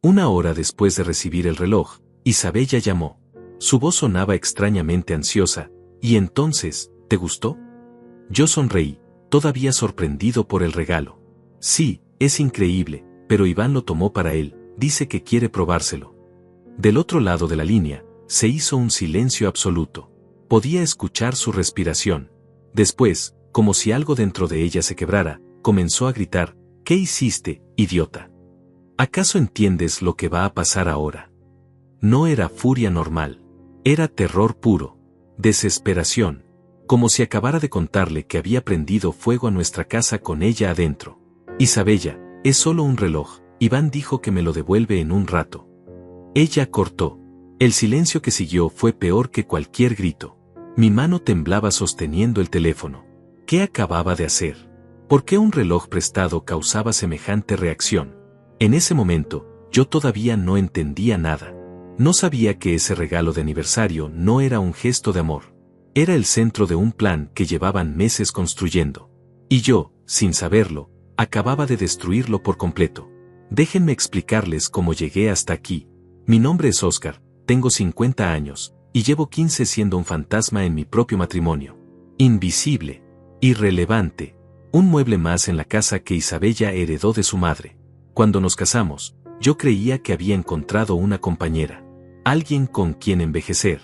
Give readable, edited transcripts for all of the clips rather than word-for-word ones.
Una hora después de recibir el reloj, Isabella llamó. Su voz sonaba extrañamente ansiosa. ¿Y entonces, te gustó? Yo sonreí, todavía sorprendido por el regalo. Sí, es increíble, pero Iván lo tomó para él, dice que quiere probárselo. Del otro lado de la línea, se hizo un silencio absoluto. Podía escuchar su respiración. Después, como si algo dentro de ella se quebrara, comenzó a gritar, ¿qué hiciste, idiota? ¿Acaso entiendes lo que va a pasar ahora? No era furia normal. Era terror puro. Desesperación. Como si acabara de contarle que había prendido fuego a nuestra casa con ella adentro. Isabella, es solo un reloj, Iván dijo que me lo devuelve en un rato. Ella cortó. El silencio que siguió fue peor que cualquier grito. Mi mano temblaba sosteniendo el teléfono. ¿Qué acababa de hacer? ¿Por qué un reloj prestado causaba semejante reacción? En ese momento, yo todavía no entendía nada. No sabía que ese regalo de aniversario no era un gesto de amor. Era el centro de un plan que llevaban meses construyendo. Y yo, sin saberlo, acababa de destruirlo por completo. Déjenme explicarles cómo llegué hasta aquí. Mi nombre es Oscar, tengo 50 años, y llevo 15 siendo un fantasma en mi propio matrimonio. Invisible. Irrelevante. Un mueble más en la casa que Isabella heredó de su madre. Cuando nos casamos, yo creía que había encontrado una compañera. Alguien con quien envejecer.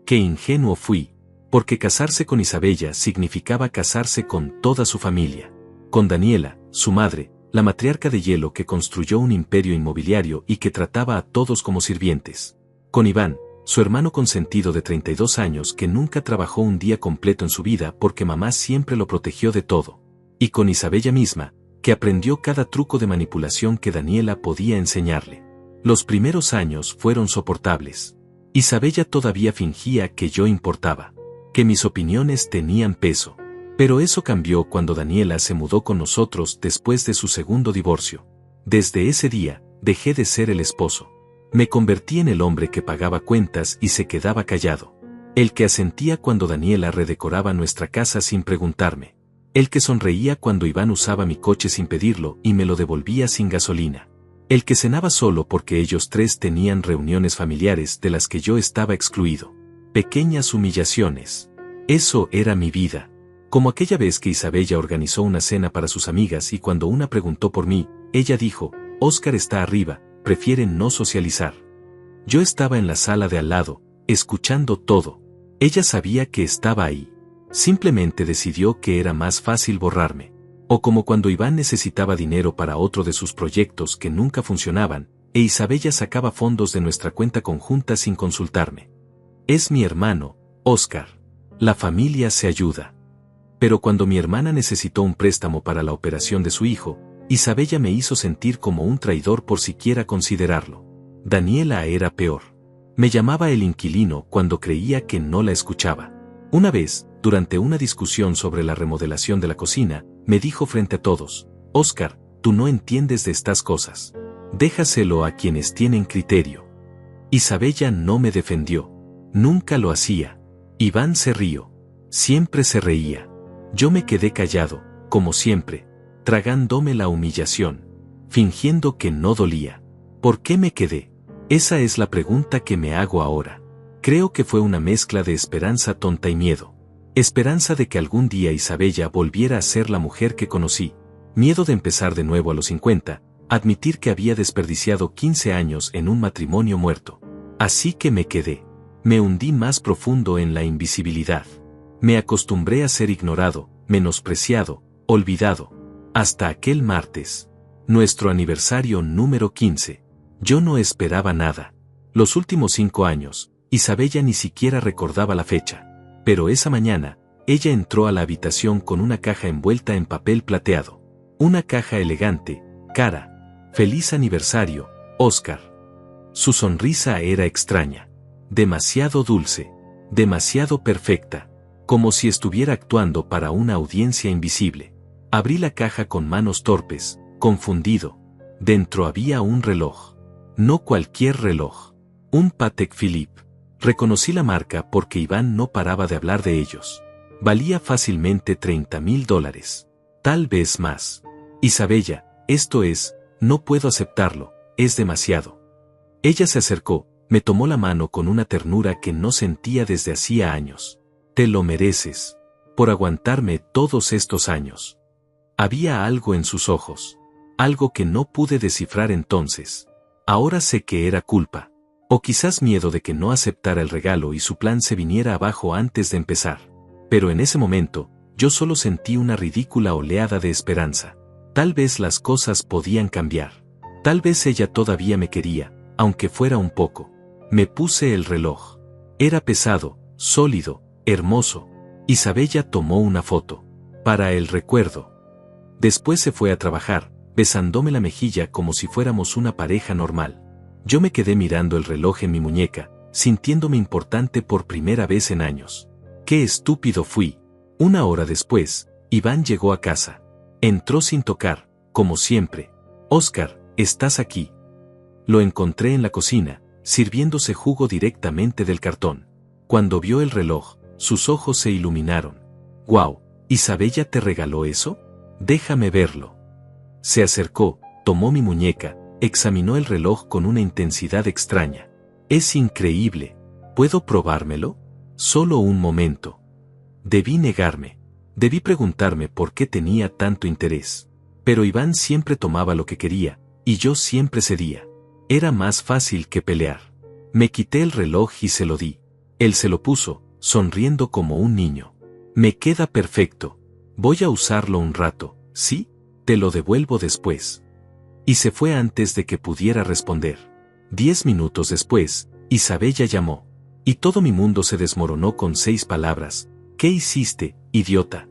Qué ingenuo fui, porque casarse con Isabella significaba casarse con toda su familia. Con Daniela, su madre, la matriarca de hielo que construyó un imperio inmobiliario y que trataba a todos como sirvientes. Con Iván, su hermano consentido de 32 años que nunca trabajó un día completo en su vida porque mamá siempre lo protegió de todo. Y con Isabella misma, que aprendió cada truco de manipulación que Daniela podía enseñarle. Los primeros años fueron soportables. Isabella todavía fingía que yo importaba, que mis opiniones tenían peso. Pero eso cambió cuando Daniela se mudó con nosotros después de su segundo divorcio. Desde ese día, dejé de ser el esposo. Me convertí en el hombre que pagaba cuentas y se quedaba callado. El que asentía cuando Daniela redecoraba nuestra casa sin preguntarme. El que sonreía cuando Iván usaba mi coche sin pedirlo y me lo devolvía sin gasolina. El que cenaba solo porque ellos tres tenían reuniones familiares de las que yo estaba excluido. Pequeñas humillaciones. Eso era mi vida. Como aquella vez que Isabella organizó una cena para sus amigas y cuando una preguntó por mí, ella dijo, Oscar está arriba, prefiere no socializar. Yo estaba en la sala de al lado, escuchando todo. Ella sabía que estaba ahí. Simplemente decidió que era más fácil borrarme. O como cuando Iván necesitaba dinero para otro de sus proyectos que nunca funcionaban, e Isabella sacaba fondos de nuestra cuenta conjunta sin consultarme. Es mi hermano, Oscar. La familia se ayuda. Pero cuando mi hermana necesitó un préstamo para la operación de su hijo, Isabella me hizo sentir como un traidor por siquiera considerarlo. Daniela era peor. Me llamaba el inquilino cuando creía que no la escuchaba. Una vez, durante una discusión sobre la remodelación de la cocina, me dijo frente a todos, Oscar, tú no entiendes de estas cosas. Déjaselo a quienes tienen criterio. Isabella no me defendió. Nunca lo hacía. Iván se rió. Siempre se reía. Yo me quedé callado, como siempre, tragándome la humillación, fingiendo que no dolía. ¿Por qué me quedé? Esa es la pregunta que me hago ahora. Creo que fue una mezcla de esperanza tonta y miedo. Esperanza de que algún día Isabella volviera a ser la mujer que conocí. Miedo de empezar de nuevo a los 50, admitir que había desperdiciado 15 años en un matrimonio muerto. Así que me quedé. Me hundí más profundo en la invisibilidad. Me acostumbré a ser ignorado, menospreciado, olvidado. Hasta aquel martes. Nuestro aniversario número 15. Yo no esperaba nada. Los últimos 5 años, Isabella ni siquiera recordaba la fecha. Pero esa mañana, ella entró a la habitación con una caja envuelta en papel plateado. Una caja elegante, cara. Feliz aniversario, Oscar. Su sonrisa era extraña. Demasiado dulce. Demasiado perfecta. Como si estuviera actuando para una audiencia invisible. Abrí la caja con manos torpes, confundido. Dentro había un reloj. No cualquier reloj. Un Patek Philippe. Reconocí la marca porque Iván no paraba de hablar de ellos. Valía fácilmente $30,000. Tal vez más. Isabella, esto es, no puedo aceptarlo, es demasiado. Ella se acercó, me tomó la mano con una ternura que no sentía desde hacía años. Te lo mereces. Por aguantarme todos estos años. Había algo en sus ojos. Algo que no pude descifrar entonces. Ahora sé que era culpa. O quizás miedo de que no aceptara el regalo y su plan se viniera abajo antes de empezar. Pero en ese momento, yo solo sentí una ridícula oleada de esperanza. Tal vez las cosas podían cambiar. Tal vez ella todavía me quería, aunque fuera un poco. Me puse el reloj. Era pesado, sólido, hermoso. Isabella tomó una foto. Para el recuerdo. Después se fue a trabajar, besándome la mejilla como si fuéramos una pareja normal. Yo me quedé mirando el reloj en mi muñeca, sintiéndome importante por primera vez en años. ¡Qué estúpido fui! 1 hora después, Iván llegó a casa. Entró sin tocar, como siempre. Óscar, ¿estás aquí? Lo encontré en la cocina, sirviéndose jugo directamente del cartón. Cuando vio el reloj, sus ojos se iluminaron. ¡Guau! ¿Isabella te regaló eso? Déjame verlo. Se acercó, tomó mi muñeca, examinó el reloj con una intensidad extraña. Es increíble. ¿Puedo probármelo? Solo un momento. Debí negarme. Debí preguntarme por qué tenía tanto interés. Pero Iván siempre tomaba lo que quería, y yo siempre cedía. Era más fácil que pelear. Me quité el reloj y se lo di. Él se lo puso, sonriendo como un niño. Me queda perfecto. Voy a usarlo un rato, ¿sí? Te lo devuelvo después. Y se fue antes de que pudiera responder. 10 minutos después, Isabella llamó. Y todo mi mundo se desmoronó con 6 palabras. ¿Qué hiciste, idiota?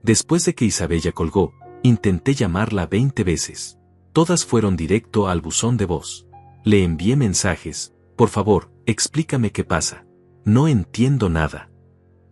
Después de que Isabella colgó, intenté llamarla 20 veces. Todas fueron directo al buzón de voz. Le envié mensajes. Por favor, explícame qué pasa. No entiendo nada.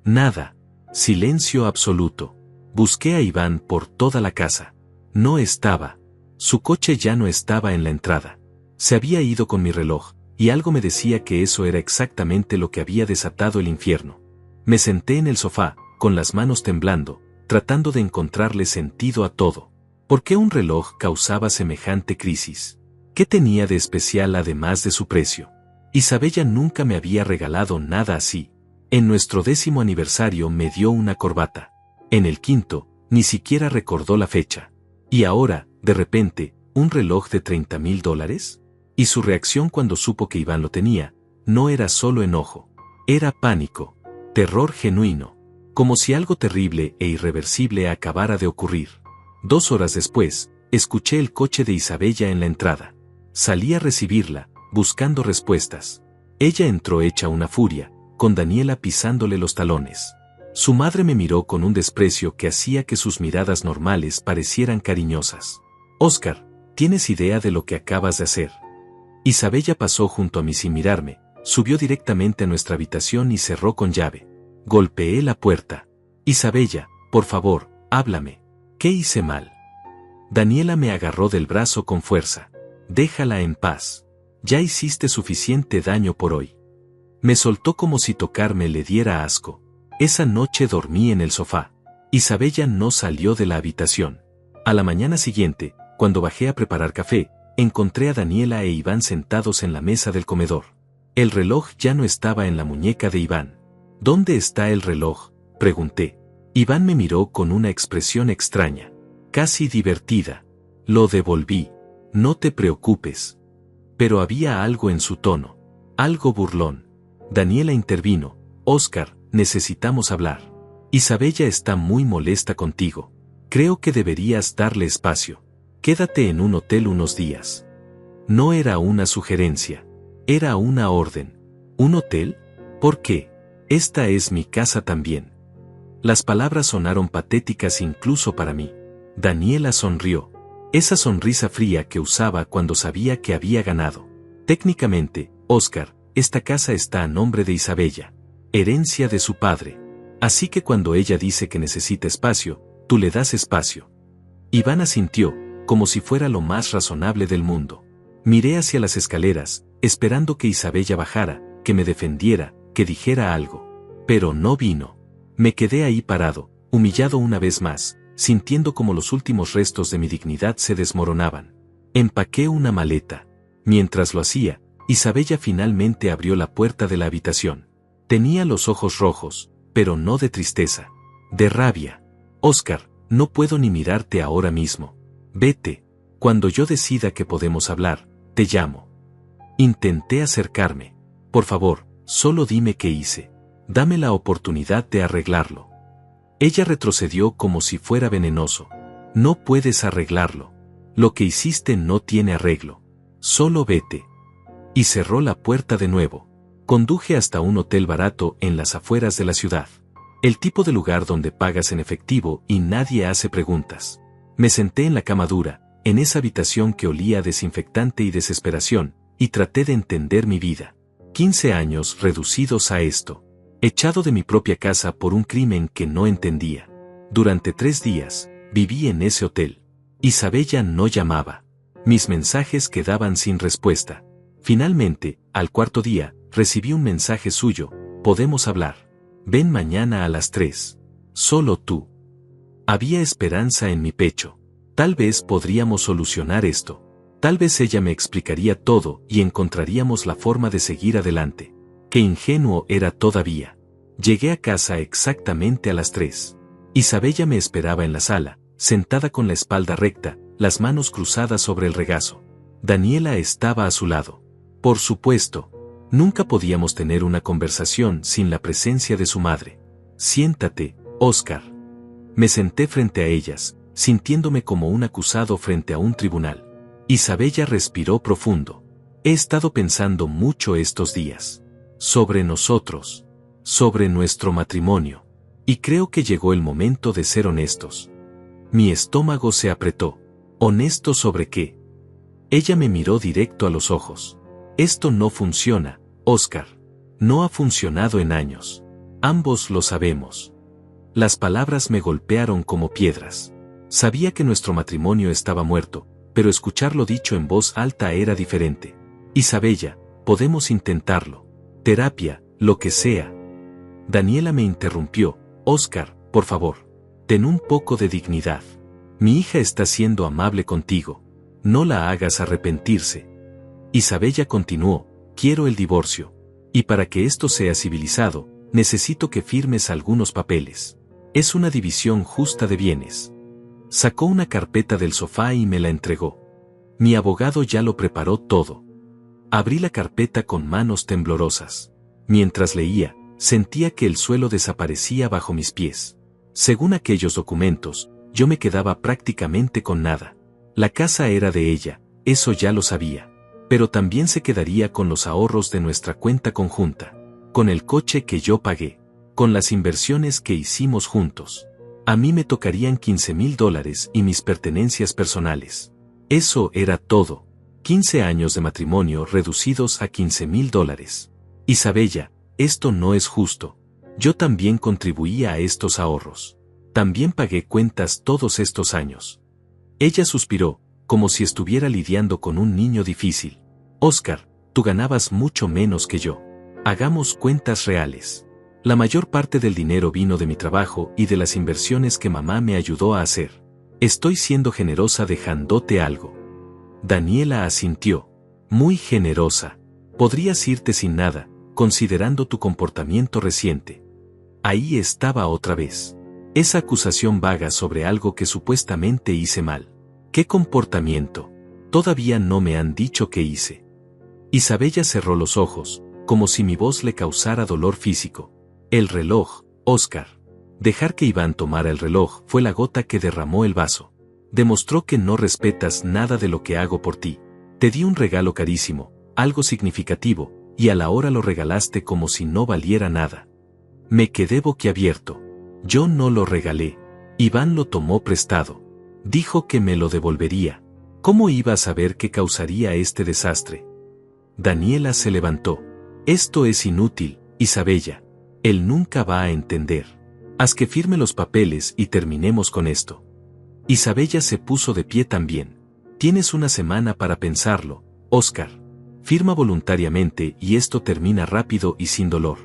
Nada. Silencio absoluto. Busqué a Iván por toda la casa. No estaba. Su coche ya no estaba en la entrada. Se había ido con mi reloj, y algo me decía que eso era exactamente lo que había desatado el infierno. Me senté en el sofá, con las manos temblando, tratando de encontrarle sentido a todo. ¿Por qué un reloj causaba semejante crisis? ¿Qué tenía de especial además de su precio? Isabella nunca me había regalado nada así. En nuestro 10º aniversario me dio una corbata. En el 5º, ni siquiera recordó la fecha. Y ahora, de repente, ¿un reloj de $30,000? Y su reacción cuando supo que Iván lo tenía, no era solo enojo. Era pánico. Terror genuino. Como si algo terrible e irreversible acabara de ocurrir. 2 horas después, escuché el coche de Isabella en la entrada. Salí a recibirla, buscando respuestas. Ella entró hecha una furia, con Daniela pisándole los talones. Su madre me miró con un desprecio que hacía que sus miradas normales parecieran cariñosas. Óscar, ¿tienes idea de lo que acabas de hacer? Isabella pasó junto a mí sin mirarme, subió directamente a nuestra habitación y cerró con llave. Golpeé la puerta. Isabella, por favor, háblame. ¿Qué hice mal? Daniela me agarró del brazo con fuerza. Déjala en paz. Ya hiciste suficiente daño por hoy. Me soltó como si tocarme le diera asco. Esa noche dormí en el sofá. Isabella no salió de la habitación. A la mañana siguiente, cuando bajé a preparar café, encontré a Daniela e Iván sentados en la mesa del comedor. El reloj ya no estaba en la muñeca de Iván. ¿Dónde está el reloj?, pregunté. Iván me miró con una expresión extraña, casi divertida. Lo devolví. No te preocupes. Pero había algo en su tono. Algo burlón. Daniela intervino. Óscar, necesitamos hablar. Isabella está muy molesta contigo. Creo que deberías darle espacio. Quédate en un hotel unos días. No era una sugerencia. Era una orden. ¿Un hotel? ¿Por qué? Esta es mi casa también. Las palabras sonaron patéticas incluso para mí. Daniela sonrió. Esa sonrisa fría que usaba cuando sabía que había ganado. Técnicamente, Óscar, esta casa está a nombre de Isabella. Herencia de su padre. Así que cuando ella dice que necesita espacio, tú le das espacio. Iván asintió, como si fuera lo más razonable del mundo. Miré hacia las escaleras, esperando que Isabella bajara, que me defendiera, que dijera algo. Pero no vino. Me quedé ahí parado, humillado una vez más, sintiendo como los últimos restos de mi dignidad se desmoronaban. Empaqué una maleta. Mientras lo hacía, Isabella finalmente abrió la puerta de la habitación. Tenía los ojos rojos, pero no de tristeza, de rabia. Oscar, no puedo ni mirarte ahora mismo. Vete. Cuando yo decida que podemos hablar, te llamo. Intenté acercarme. Por favor, solo dime qué hice. Dame la oportunidad de arreglarlo. Ella retrocedió como si fuera venenoso. No puedes arreglarlo. Lo que hiciste no tiene arreglo. Solo vete. Y cerró la puerta de nuevo. Conduje hasta un hotel barato en las afueras de la ciudad. El tipo de lugar donde pagas en efectivo y nadie hace preguntas. Me senté en la cama dura, en esa habitación que olía a desinfectante y desesperación, y traté de entender mi vida. 15 años reducidos a esto. Echado de mi propia casa por un crimen que no entendía. Durante 3 días, viví en ese hotel. Isabella no llamaba. Mis mensajes quedaban sin respuesta. Finalmente, al 4.º día, recibí un mensaje suyo: podemos hablar. Ven mañana a las 3. Solo tú. Había esperanza en mi pecho. Tal vez podríamos solucionar esto. Tal vez ella me explicaría todo y encontraríamos la forma de seguir adelante. Qué ingenuo era todavía. Llegué a casa exactamente a las 3. Isabella me esperaba en la sala, sentada con la espalda recta, las manos cruzadas sobre el regazo. Daniela estaba a su lado. Por supuesto, nunca podíamos tener una conversación sin la presencia de su madre. Siéntate, Oscar. Me senté frente a ellas, sintiéndome como un acusado frente a un tribunal. Isabella respiró profundo. He estado pensando mucho estos días. Sobre nosotros. Sobre nuestro matrimonio. Y creo que llegó el momento de ser honestos. Mi estómago se apretó. ¿Honesto sobre qué? Ella me miró directo a los ojos. Esto no funciona, Oscar. No ha funcionado en años. Ambos lo sabemos. Las palabras me golpearon como piedras. Sabía que nuestro matrimonio estaba muerto, pero escucharlo dicho en voz alta era diferente. Isabella, podemos intentarlo. Terapia, lo que sea. Daniela me interrumpió. Oscar, por favor. Ten un poco de dignidad. Mi hija está siendo amable contigo. No la hagas arrepentirse. Isabella continuó. Quiero el divorcio. Y para que esto sea civilizado, necesito que firmes algunos papeles. Es una división justa de bienes. Sacó una carpeta del sofá y me la entregó. Mi abogado ya lo preparó todo. Abrí la carpeta con manos temblorosas. Mientras leía, sentía que el suelo desaparecía bajo mis pies. Según aquellos documentos, yo me quedaba prácticamente con nada. La casa era de ella, eso ya lo sabía. Pero también se quedaría con los ahorros de nuestra cuenta conjunta, con el coche que yo pagué, con las inversiones que hicimos juntos. A mí me tocarían $15,000 y mis pertenencias personales. Eso era todo. 15 años de matrimonio reducidos a $15,000. Isabella, esto no es justo. Yo también contribuía a estos ahorros. También pagué cuentas todos estos años. Ella suspiró, como si estuviera lidiando con un niño difícil. Oscar, tú ganabas mucho menos que yo. Hagamos cuentas reales. La mayor parte del dinero vino de mi trabajo y de las inversiones que mamá me ayudó a hacer. Estoy siendo generosa dejándote algo. Daniela asintió. Muy generosa. Podrías irte sin nada, considerando tu comportamiento reciente. Ahí estaba otra vez. Esa acusación vaga sobre algo que supuestamente hice mal. ¿Qué comportamiento? Todavía no me han dicho qué hice. Isabella cerró los ojos, como si mi voz le causara dolor físico. El reloj, Oscar. Dejar que Iván tomara el reloj fue la gota que derramó el vaso. Demostró que no respetas nada de lo que hago por ti. Te di un regalo carísimo, algo significativo, y a la hora lo regalaste como si no valiera nada. Me quedé boquiabierto. Yo no lo regalé. Iván lo tomó prestado. Dijo que me lo devolvería. ¿Cómo iba a saber qué causaría este desastre? Daniela se levantó. Esto es inútil, Isabella. Él nunca va a entender. Haz que firme los papeles y terminemos con esto. Isabella se puso de pie también. Tienes una semana para pensarlo, Oscar. Firma voluntariamente y esto termina rápido y sin dolor.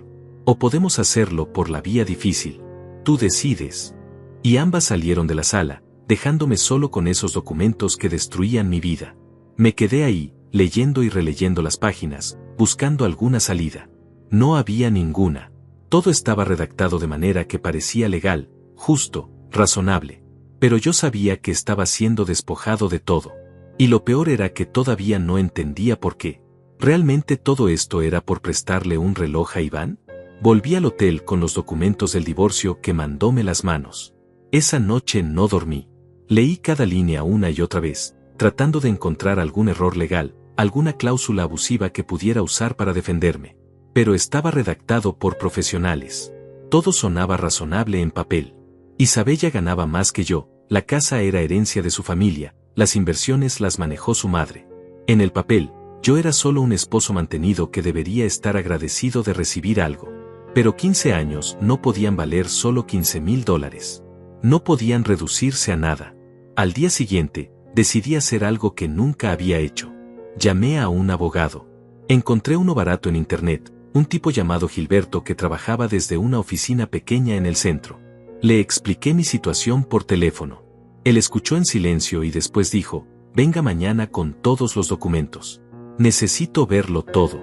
O podemos hacerlo por la vía difícil. Tú decides. Y ambas salieron de la sala, dejándome solo con esos documentos que destruían mi vida. Me quedé ahí, leyendo y releyendo las páginas, buscando alguna salida. No había ninguna. Todo estaba redactado de manera que parecía legal, justo, razonable. Pero yo sabía que estaba siendo despojado de todo. Y lo peor era que todavía no entendía por qué. ¿Realmente todo esto era por prestarle un reloj a Iván? Volví al hotel con los documentos del divorcio que mandóme las manos. Esa noche no dormí. Leí cada línea una y otra vez, tratando de encontrar algún error legal, alguna cláusula abusiva que pudiera usar para defenderme. Pero estaba redactado por profesionales. Todo sonaba razonable en papel. Isabella ganaba más que yo, la casa era herencia de su familia, las inversiones las manejó su madre. En el papel, yo era solo un esposo mantenido que debería estar agradecido de recibir algo. Pero 15 años no podían valer solo $15,000. No podían reducirse a nada. Al día siguiente, decidí hacer algo que nunca había hecho. Llamé a un abogado. Encontré uno barato en internet, un tipo llamado Gilberto que trabajaba desde una oficina pequeña en el centro. Le expliqué mi situación por teléfono. Él escuchó en silencio y después dijo, venga mañana con todos los documentos. Necesito verlo todo.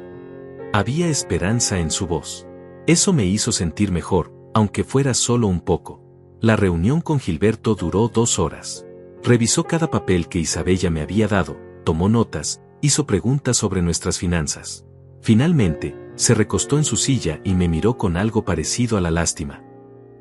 Había esperanza en su voz. Eso me hizo sentir mejor, aunque fuera solo un poco. La reunión con Gilberto duró 2 horas. Revisó cada papel que Isabella me había dado, tomó notas, hizo preguntas sobre nuestras finanzas. Finalmente, se recostó en su silla y me miró con algo parecido a la lástima.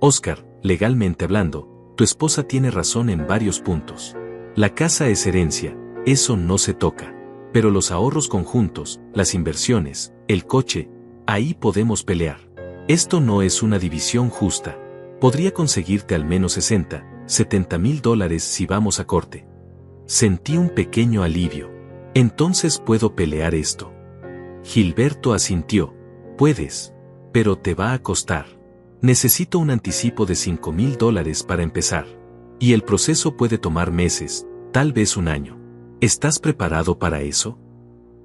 Oscar, legalmente hablando, tu esposa tiene razón en varios puntos. La casa es herencia, eso no se toca. Pero los ahorros conjuntos, las inversiones, el coche, ahí podemos pelear. Esto no es una división justa. Podría conseguirte al menos $60,000-$70,000 si vamos a corte. Sentí un pequeño alivio. Entonces puedo pelear esto. Gilberto asintió. Puedes. Pero te va a costar. Necesito un anticipo de $5,000 para empezar. Y el proceso puede tomar meses, tal vez un año. ¿Estás preparado para eso?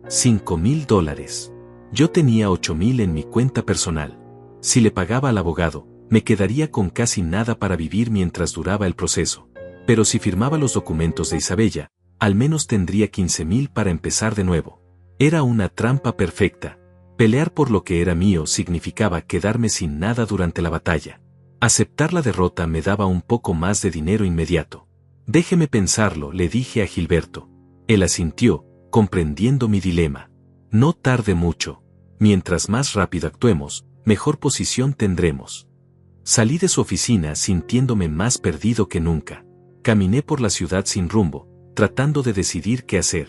$5,000. Yo tenía $8,000 en mi cuenta personal. Si le pagaba al abogado, me quedaría con casi nada para vivir mientras duraba el proceso. Pero si firmaba los documentos de Isabella, al menos tendría $15,000 para empezar de nuevo. Era una trampa perfecta. Pelear por lo que era mío significaba quedarme sin nada durante la batalla. Aceptar la derrota me daba un poco más de dinero inmediato. Déjeme pensarlo, le dije a Gilberto. Él asintió, comprendiendo mi dilema. No tarde mucho. Mientras más rápido actuemos, mejor posición tendremos. Salí de su oficina sintiéndome más perdido que nunca. Caminé por la ciudad sin rumbo, tratando de decidir qué hacer.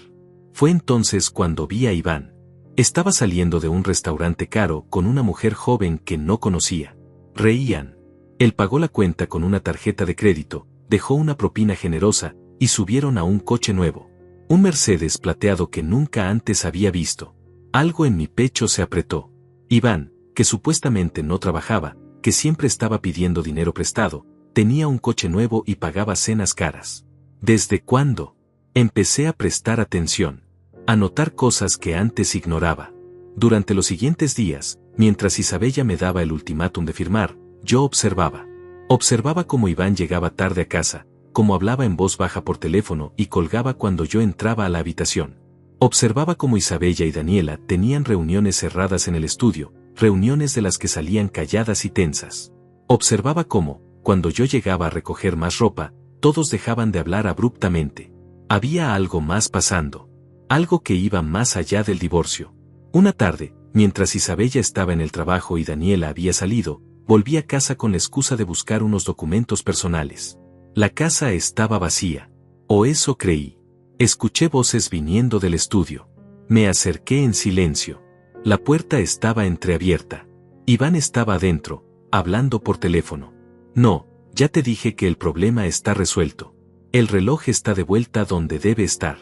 Fue entonces cuando vi a Iván. Estaba saliendo de un restaurante caro con una mujer joven que no conocía. Reían. Él pagó la cuenta con una tarjeta de crédito, dejó una propina generosa, y subieron a un coche nuevo. Un Mercedes plateado que nunca antes había visto. Algo en mi pecho se apretó. Iván, que supuestamente no trabajaba, que siempre estaba pidiendo dinero prestado, tenía un coche nuevo y pagaba cenas caras. ¿Desde cuándo? Empecé a prestar atención. A notar cosas que antes ignoraba. Durante los siguientes días, mientras Isabella me daba el ultimátum de firmar, yo observaba. Observaba cómo Iván llegaba tarde a casa, cómo hablaba en voz baja por teléfono y colgaba cuando yo entraba a la habitación. Observaba cómo Isabella y Daniela tenían reuniones cerradas en el estudio, reuniones de las que salían calladas y tensas. Observaba cómo, cuando yo llegaba a recoger más ropa, todos dejaban de hablar abruptamente. Había algo más pasando. Algo que iba más allá del divorcio. Una tarde, mientras Isabella estaba en el trabajo y Daniela había salido, volví a casa con la excusa de buscar unos documentos personales. La casa estaba vacía. O eso creí. Escuché voces viniendo del estudio. Me acerqué en silencio. La puerta estaba entreabierta. Iván estaba adentro, hablando por teléfono. No, ya te dije que el problema está resuelto. El reloj está de vuelta donde debe estar.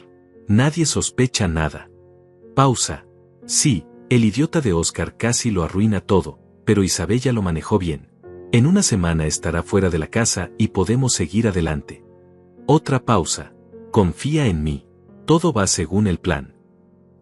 Nadie sospecha nada. Pausa. Sí, el idiota de Oscar casi lo arruina todo, pero Isabella lo manejó bien. En una semana estará fuera de la casa y podemos seguir adelante. Otra pausa. Confía en mí. Todo va según el plan.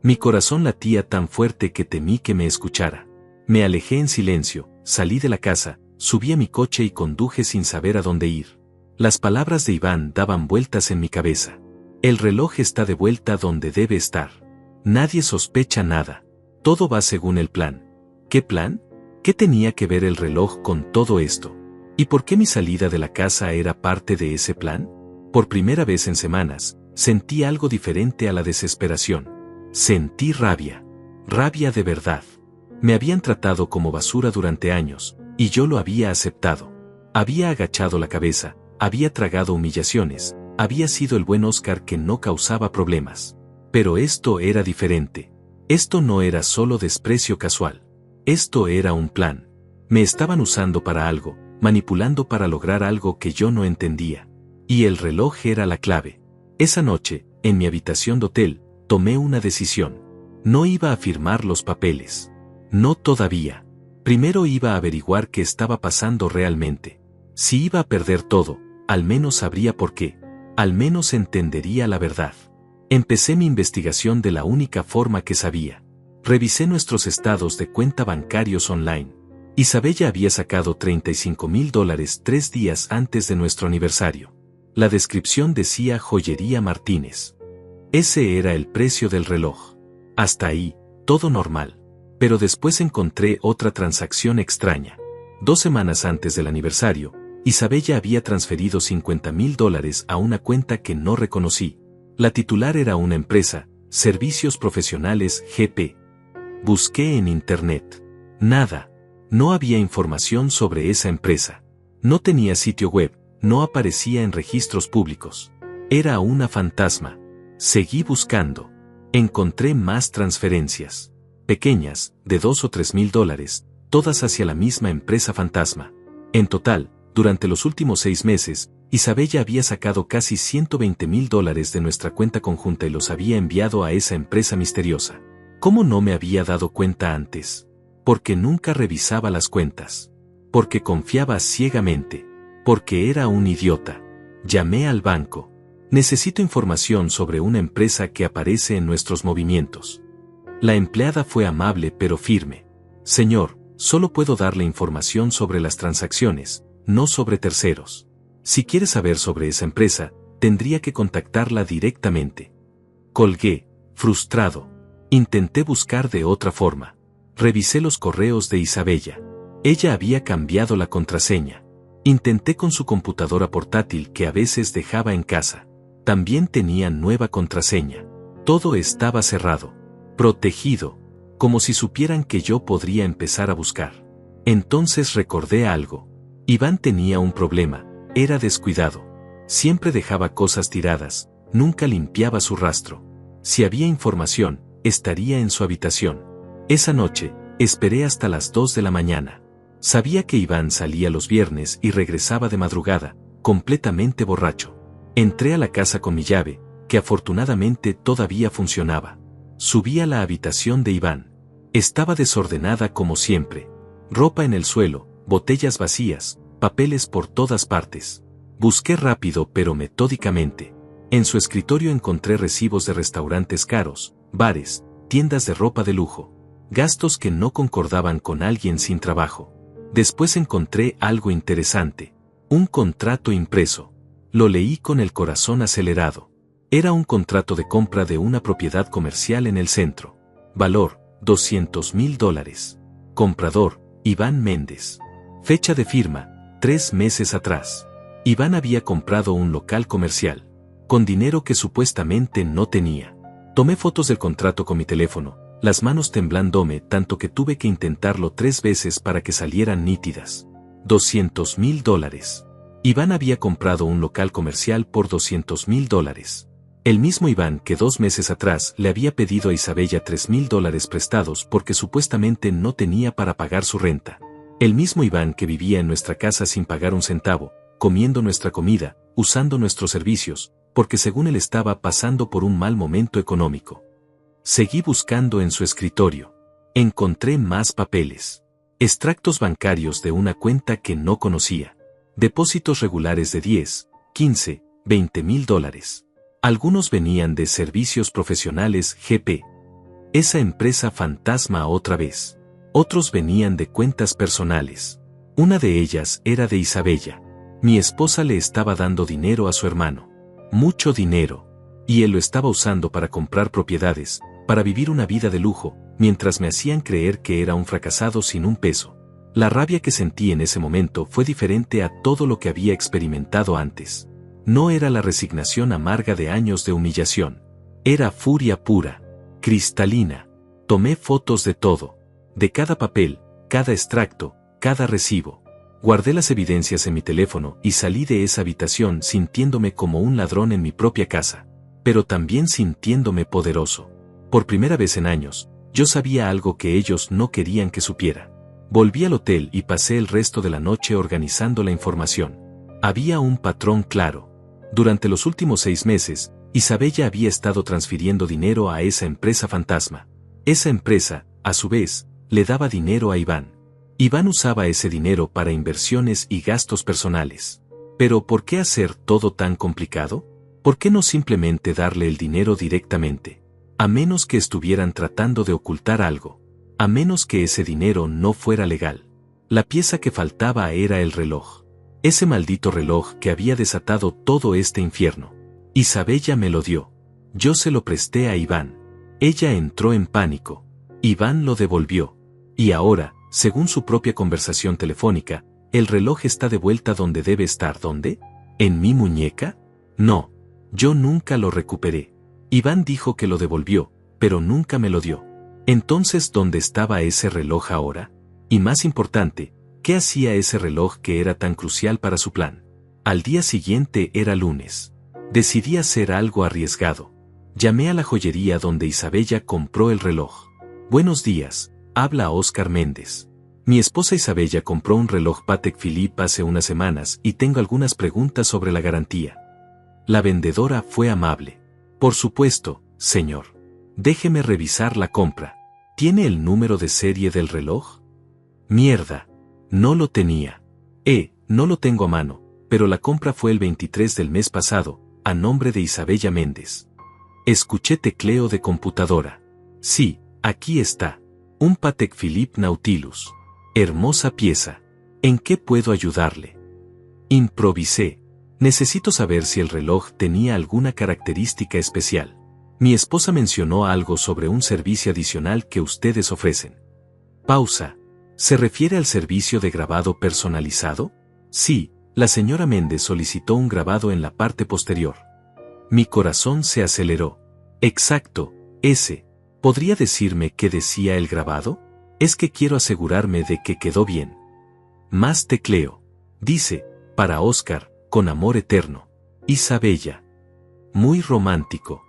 Mi corazón latía tan fuerte que temí que me escuchara. Me alejé en silencio, salí de la casa, subí a mi coche y conduje sin saber a dónde ir. Las palabras de Iván daban vueltas en mi cabeza. El reloj está de vuelta donde debe estar. Nadie sospecha nada. Todo va según el plan. ¿Qué plan? ¿Qué tenía que ver el reloj con todo esto? ¿Y por qué mi salida de la casa era parte de ese plan? Por primera vez en semanas, sentí algo diferente a la desesperación. Sentí rabia. Rabia de verdad. Me habían tratado como basura durante años, y yo lo había aceptado. Había agachado la cabeza, había tragado humillaciones, había sido el buen Oscar que no causaba problemas. Pero esto era diferente. Esto no era solo desprecio casual. Esto era un plan. Me estaban usando para algo, manipulando para lograr algo que yo no entendía. Y el reloj era la clave. Esa noche, en mi habitación de hotel, tomé una decisión. No iba a firmar los papeles. No todavía. Primero iba a averiguar qué estaba pasando realmente. Si iba a perder todo, al menos sabría por qué. Al menos entendería la verdad. Empecé mi investigación de la única forma que sabía. Revisé nuestros estados de cuenta bancarios online. Isabella había sacado $35,000 3 días antes de nuestro aniversario. La descripción decía Joyería Martínez. Ese era el precio del reloj. Hasta ahí, todo normal. Pero después encontré otra transacción extraña. 2 semanas antes del aniversario, Isabella había transferido $50,000 a una cuenta que no reconocí. La titular era una empresa, Servicios Profesionales GP. Busqué en internet. Nada. No había información sobre esa empresa. No tenía sitio web, no aparecía en registros públicos. Era una fantasma. Seguí buscando. Encontré más transferencias. Pequeñas, de $2,000 o $3,000, todas hacia la misma empresa fantasma. En total, durante los últimos 6 meses, Isabella había sacado casi $120,000 de nuestra cuenta conjunta y los había enviado a esa empresa misteriosa. ¿Cómo no me había dado cuenta antes? Porque nunca revisaba las cuentas. Porque confiaba ciegamente. Porque era un idiota. Llamé al banco. Necesito información sobre una empresa que aparece en nuestros movimientos. La empleada fue amable pero firme. Señor, solo puedo darle información sobre las transacciones, no sobre terceros. Si quiere saber sobre esa empresa, tendría que contactarla directamente. Colgué, frustrado. Intenté buscar de otra forma. Revisé los correos de Isabella. Ella había cambiado la contraseña. Intenté con su computadora portátil que a veces dejaba en casa. También tenía nueva contraseña. Todo estaba cerrado. Protegido. Como si supieran que yo podría empezar a buscar. Entonces recordé algo. Iván tenía un problema. Era descuidado. Siempre dejaba cosas tiradas. Nunca limpiaba su rastro. Si había información, estaría en su habitación. Esa noche, esperé hasta las 2 de la mañana. Sabía que Iván salía los viernes y regresaba de madrugada, completamente borracho. Entré a la casa con mi llave, que afortunadamente todavía funcionaba. Subí a la habitación de Iván. Estaba desordenada como siempre. Ropa en el suelo, botellas vacías, papeles por todas partes. Busqué rápido pero metódicamente. En su escritorio encontré recibos de restaurantes caros, bares, tiendas de ropa de lujo. Gastos que no concordaban con alguien sin trabajo. Después encontré algo interesante. Un contrato impreso. Lo leí con el corazón acelerado. Era un contrato de compra de una propiedad comercial en el centro. Valor, $200,000. Comprador, Iván Méndez. Fecha de firma, 3 meses atrás. Iván había comprado un local comercial. Con dinero que supuestamente no tenía. Tomé fotos del contrato con mi teléfono, las manos temblándome tanto que tuve que intentarlo 3 veces para que salieran nítidas. $200,000. Iván había comprado un local comercial por $200,000. El mismo Iván que 2 meses atrás le había pedido a Isabella $3,000 prestados porque supuestamente no tenía para pagar su renta. El mismo Iván que vivía en nuestra casa sin pagar un centavo, comiendo nuestra comida, usando nuestros servicios, porque según él estaba pasando por un mal momento económico. Seguí buscando en su escritorio. Encontré más papeles. Extractos bancarios de una cuenta que no conocía. Depósitos regulares de $10, $15, $20,000. Algunos venían de Servicios Profesionales GP. Esa empresa fantasma otra vez. Otros venían de cuentas personales. Una de ellas era de Isabella. Mi esposa le estaba dando dinero a su hermano. Mucho dinero. Y él lo estaba usando para comprar propiedades, para vivir una vida de lujo, mientras me hacían creer que era un fracasado sin un peso. La rabia que sentí en ese momento fue diferente a todo lo que había experimentado antes. No era la resignación amarga de años de humillación. Era furia pura, cristalina. Tomé fotos de todo, de cada papel, cada extracto, cada recibo. Guardé las evidencias en mi teléfono y salí de esa habitación sintiéndome como un ladrón en mi propia casa, pero también sintiéndome poderoso. Por primera vez en años, yo sabía algo que ellos no querían que supiera. Volví al hotel y pasé el resto de la noche organizando la información. Había un patrón claro. Durante los últimos 6 meses, Isabella había estado transfiriendo dinero a esa empresa fantasma. Esa empresa, a su vez, le daba dinero a Iván. Iván usaba ese dinero para inversiones y gastos personales. Pero ¿por qué hacer todo tan complicado? ¿Por qué no simplemente darle el dinero directamente? A menos que estuvieran tratando de ocultar algo. A menos que ese dinero no fuera legal. La pieza que faltaba era el reloj. Ese maldito reloj que había desatado todo este infierno. Isabella me lo dio. Yo se lo presté a Iván. Ella entró en pánico. Iván lo devolvió. Y ahora, según su propia conversación telefónica, el reloj está de vuelta donde debe estar. ¿Dónde? ¿En mi muñeca? No. Yo nunca lo recuperé. Iván dijo que lo devolvió, pero nunca me lo dio. Entonces, ¿dónde estaba ese reloj ahora? Y más importante, ¿qué hacía ese reloj que era tan crucial para su plan? Al día siguiente era lunes. Decidí hacer algo arriesgado. Llamé a la joyería donde Isabella compró el reloj. Buenos días, habla Óscar Méndez. Mi esposa Isabella compró un reloj Patek Philippe hace unas semanas y tengo algunas preguntas sobre la garantía. La vendedora fue amable. Por supuesto, señor. Déjeme revisar la compra. ¿Tiene el número de serie del reloj? Mierda. No lo tenía. No lo tengo a mano, pero la compra fue el 23 del mes pasado, a nombre de Isabella Méndez. Escuché tecleo de computadora. Sí, aquí está. Un Patek Philippe Nautilus. Hermosa pieza. ¿En qué puedo ayudarle? Improvisé. Necesito saber si el reloj tenía alguna característica especial. Mi esposa mencionó algo sobre un servicio adicional que ustedes ofrecen. Pausa. ¿Se refiere al servicio de grabado personalizado? Sí, la señora Méndez solicitó un grabado en la parte posterior. Mi corazón se aceleró. Exacto, ese. ¿Podría decirme qué decía el grabado? Es que quiero asegurarme de que quedó bien. Más tecleo. Dice, para Óscar, con amor eterno. Isabella. Muy romántico.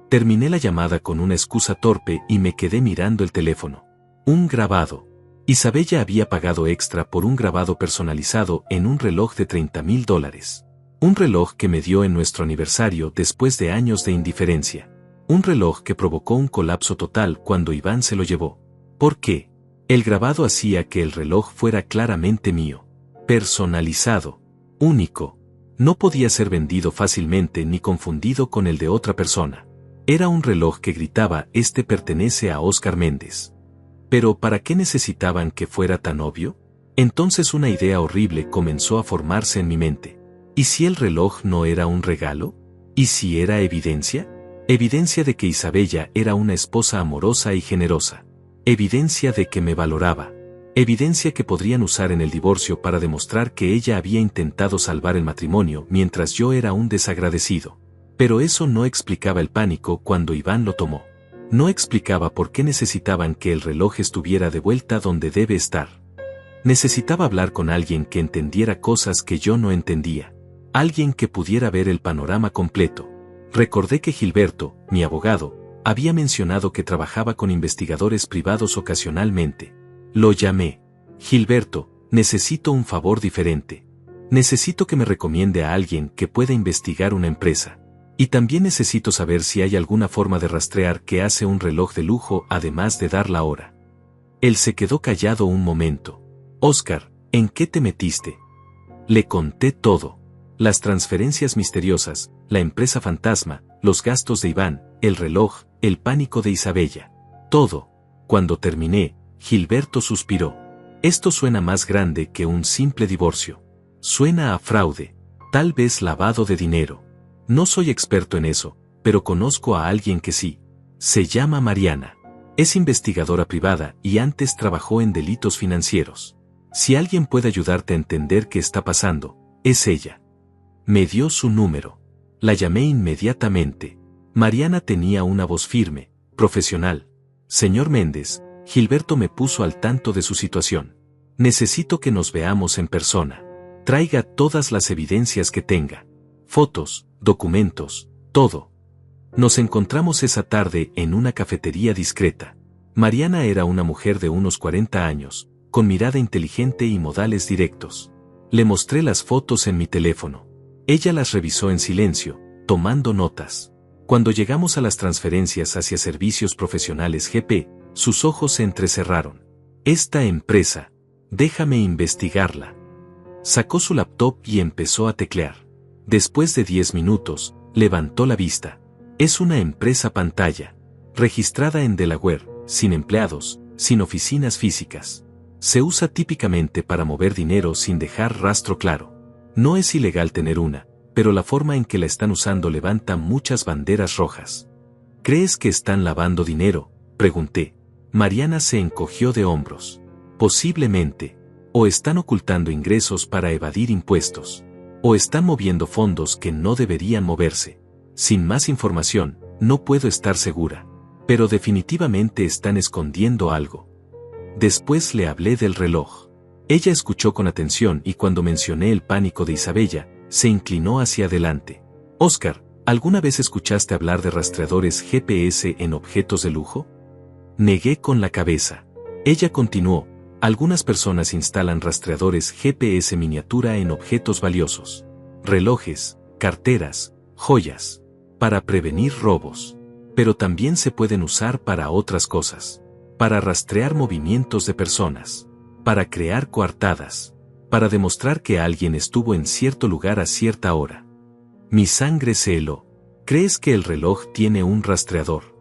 Terminé la llamada con una excusa torpe y me quedé mirando el teléfono. Un grabado. Isabella había pagado extra por un grabado personalizado en un reloj de $30,000. Un reloj que me dio en nuestro aniversario después de años de indiferencia. Un reloj que provocó un colapso total cuando Iván se lo llevó. ¿Por qué? El grabado hacía que el reloj fuera claramente mío. Personalizado. Único. No podía ser vendido fácilmente ni confundido con el de otra persona. Era un reloj que gritaba: "Este pertenece a Óscar Méndez". Pero ¿para qué necesitaban que fuera tan obvio? Entonces una idea horrible comenzó a formarse en mi mente. ¿Y si el reloj no era un regalo? ¿Y si era evidencia? Evidencia de que Isabella era una esposa amorosa y generosa. Evidencia de que me valoraba. Evidencia que podrían usar en el divorcio para demostrar que ella había intentado salvar el matrimonio mientras yo era un desagradecido. Pero eso no explicaba el pánico cuando Iván lo tomó. No explicaba por qué necesitaban que el reloj estuviera de vuelta donde debe estar. Necesitaba hablar con alguien que entendiera cosas que yo no entendía. Alguien que pudiera ver el panorama completo. Recordé que Gilberto, mi abogado, había mencionado que trabajaba con investigadores privados ocasionalmente. Lo llamé. Gilberto, necesito un favor diferente. Necesito que me recomiende a alguien que pueda investigar una empresa. Y también necesito saber si hay alguna forma de rastrear qué hace un reloj de lujo además de dar la hora. Él se quedó callado un momento. Óscar, ¿en qué te metiste? Le conté todo. Las transferencias misteriosas, la empresa fantasma, los gastos de Iván, el reloj, el pánico de Isabella. Todo. Cuando terminé, Gilberto suspiró. Esto suena más grande que un simple divorcio. Suena a fraude. Tal vez lavado de dinero. No soy experto en eso, pero conozco a alguien que sí. Se llama Mariana. Es investigadora privada y antes trabajó en delitos financieros. Si alguien puede ayudarte a entender qué está pasando, es ella. Me dio su número. La llamé inmediatamente. Mariana tenía una voz firme, profesional. Señor Méndez, Gilberto me puso al tanto de su situación. Necesito que nos veamos en persona. Traiga todas las evidencias que tenga. Fotos, documentos, todo. Nos encontramos esa tarde en una cafetería discreta. Mariana era una mujer de unos 40 años, con mirada inteligente y modales directos. Le mostré las fotos en mi teléfono. Ella las revisó en silencio, tomando notas. Cuando llegamos a las transferencias hacia servicios profesionales GP, sus ojos se entrecerraron. Esta empresa, déjame investigarla. Sacó su laptop y empezó a teclear. Después de 10 minutos, levantó la vista. Es una empresa pantalla, registrada en Delaware, sin empleados, sin oficinas físicas. Se usa típicamente para mover dinero sin dejar rastro claro. No es ilegal tener una, pero la forma en que la están usando levanta muchas banderas rojas. ¿Crees que están lavando dinero?, pregunté. Mariana se encogió de hombros. Posiblemente. O están ocultando ingresos para evadir impuestos. O están moviendo fondos que no deberían moverse. Sin más información, no puedo estar segura. Pero definitivamente están escondiendo algo. Después le hablé del reloj. Ella escuchó con atención y cuando mencioné el pánico de Isabella, se inclinó hacia adelante. Oscar, ¿alguna vez escuchaste hablar de rastreadores GPS en objetos de lujo? Negué con la cabeza. Ella continuó, algunas personas instalan rastreadores GPS miniatura en objetos valiosos. Relojes, carteras, joyas. Para prevenir robos. Pero también se pueden usar para otras cosas. Para rastrear movimientos de personas. Para crear coartadas. Para demostrar que alguien estuvo en cierto lugar a cierta hora. Mi sangre se heló. ¿Crees que el reloj tiene un rastreador?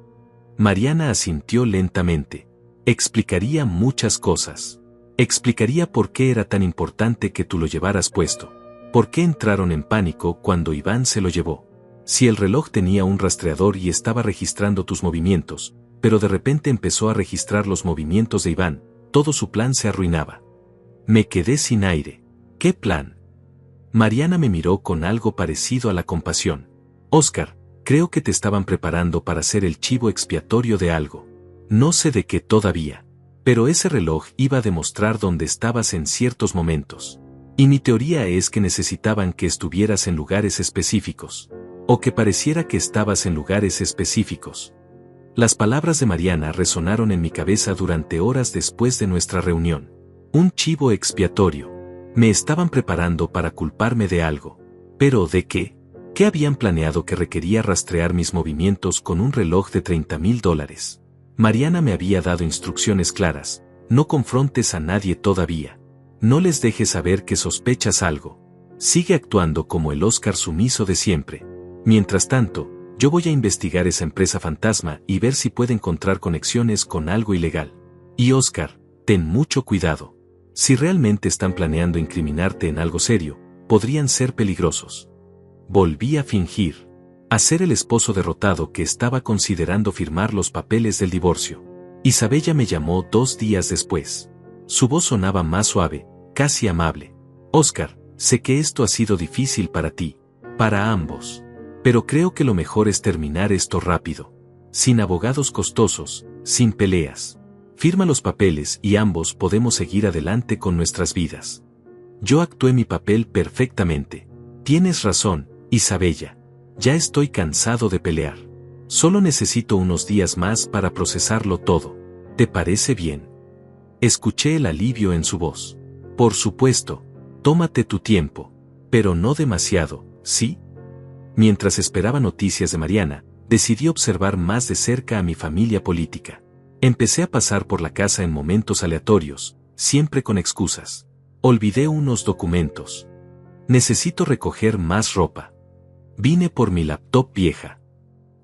Mariana asintió lentamente. Explicaría muchas cosas. Explicaría por qué era tan importante que tú lo llevaras puesto. ¿Por qué entraron en pánico cuando Iván se lo llevó? Si el reloj tenía un rastreador y estaba registrando tus movimientos, pero de repente empezó a registrar los movimientos de Iván, todo su plan se arruinaba. Me quedé sin aire. ¿Qué plan? Mariana me miró con algo parecido a la compasión. Oscar, creo que te estaban preparando para ser el chivo expiatorio de algo. No sé de qué todavía. Pero ese reloj iba a demostrar dónde estabas en ciertos momentos. Y mi teoría es que necesitaban que estuvieras en lugares específicos. O que pareciera que estabas en lugares específicos. Las palabras de Mariana resonaron en mi cabeza durante horas después de nuestra reunión. Un chivo expiatorio. Me estaban preparando para culparme de algo. ¿Pero de qué? ¿Qué habían planeado que requería rastrear mis movimientos con un reloj de $30,000? Mariana me había dado instrucciones claras. No confrontes a nadie todavía. No les dejes saber que sospechas algo. Sigue actuando como el Oscar sumiso de siempre. Mientras tanto, yo voy a investigar esa empresa fantasma y ver si puedo encontrar conexiones con algo ilegal. Y Oscar, ten mucho cuidado. Si realmente están planeando incriminarte en algo serio, podrían ser peligrosos. Volví a fingir. A ser el esposo derrotado que estaba considerando firmar los papeles del divorcio. Isabella me llamó 2 días después. Su voz sonaba más suave, casi amable. Oscar, sé que esto ha sido difícil para ti, para ambos. Pero creo que lo mejor es terminar esto rápido. Sin abogados costosos, sin peleas. Firma los papeles y ambos podemos seguir adelante con nuestras vidas. Yo actué mi papel perfectamente. Tienes razón, Isabella. Ya estoy cansado de pelear. Solo necesito unos días más para procesarlo todo. ¿Te parece bien? Escuché el alivio en su voz. Por supuesto, tómate tu tiempo. Pero no demasiado, ¿sí? Mientras esperaba noticias de Mariana, decidí observar más de cerca a mi familia política. Empecé a pasar por la casa en momentos aleatorios, siempre con excusas. Olvidé unos documentos. Necesito recoger más ropa. Vine por mi laptop vieja.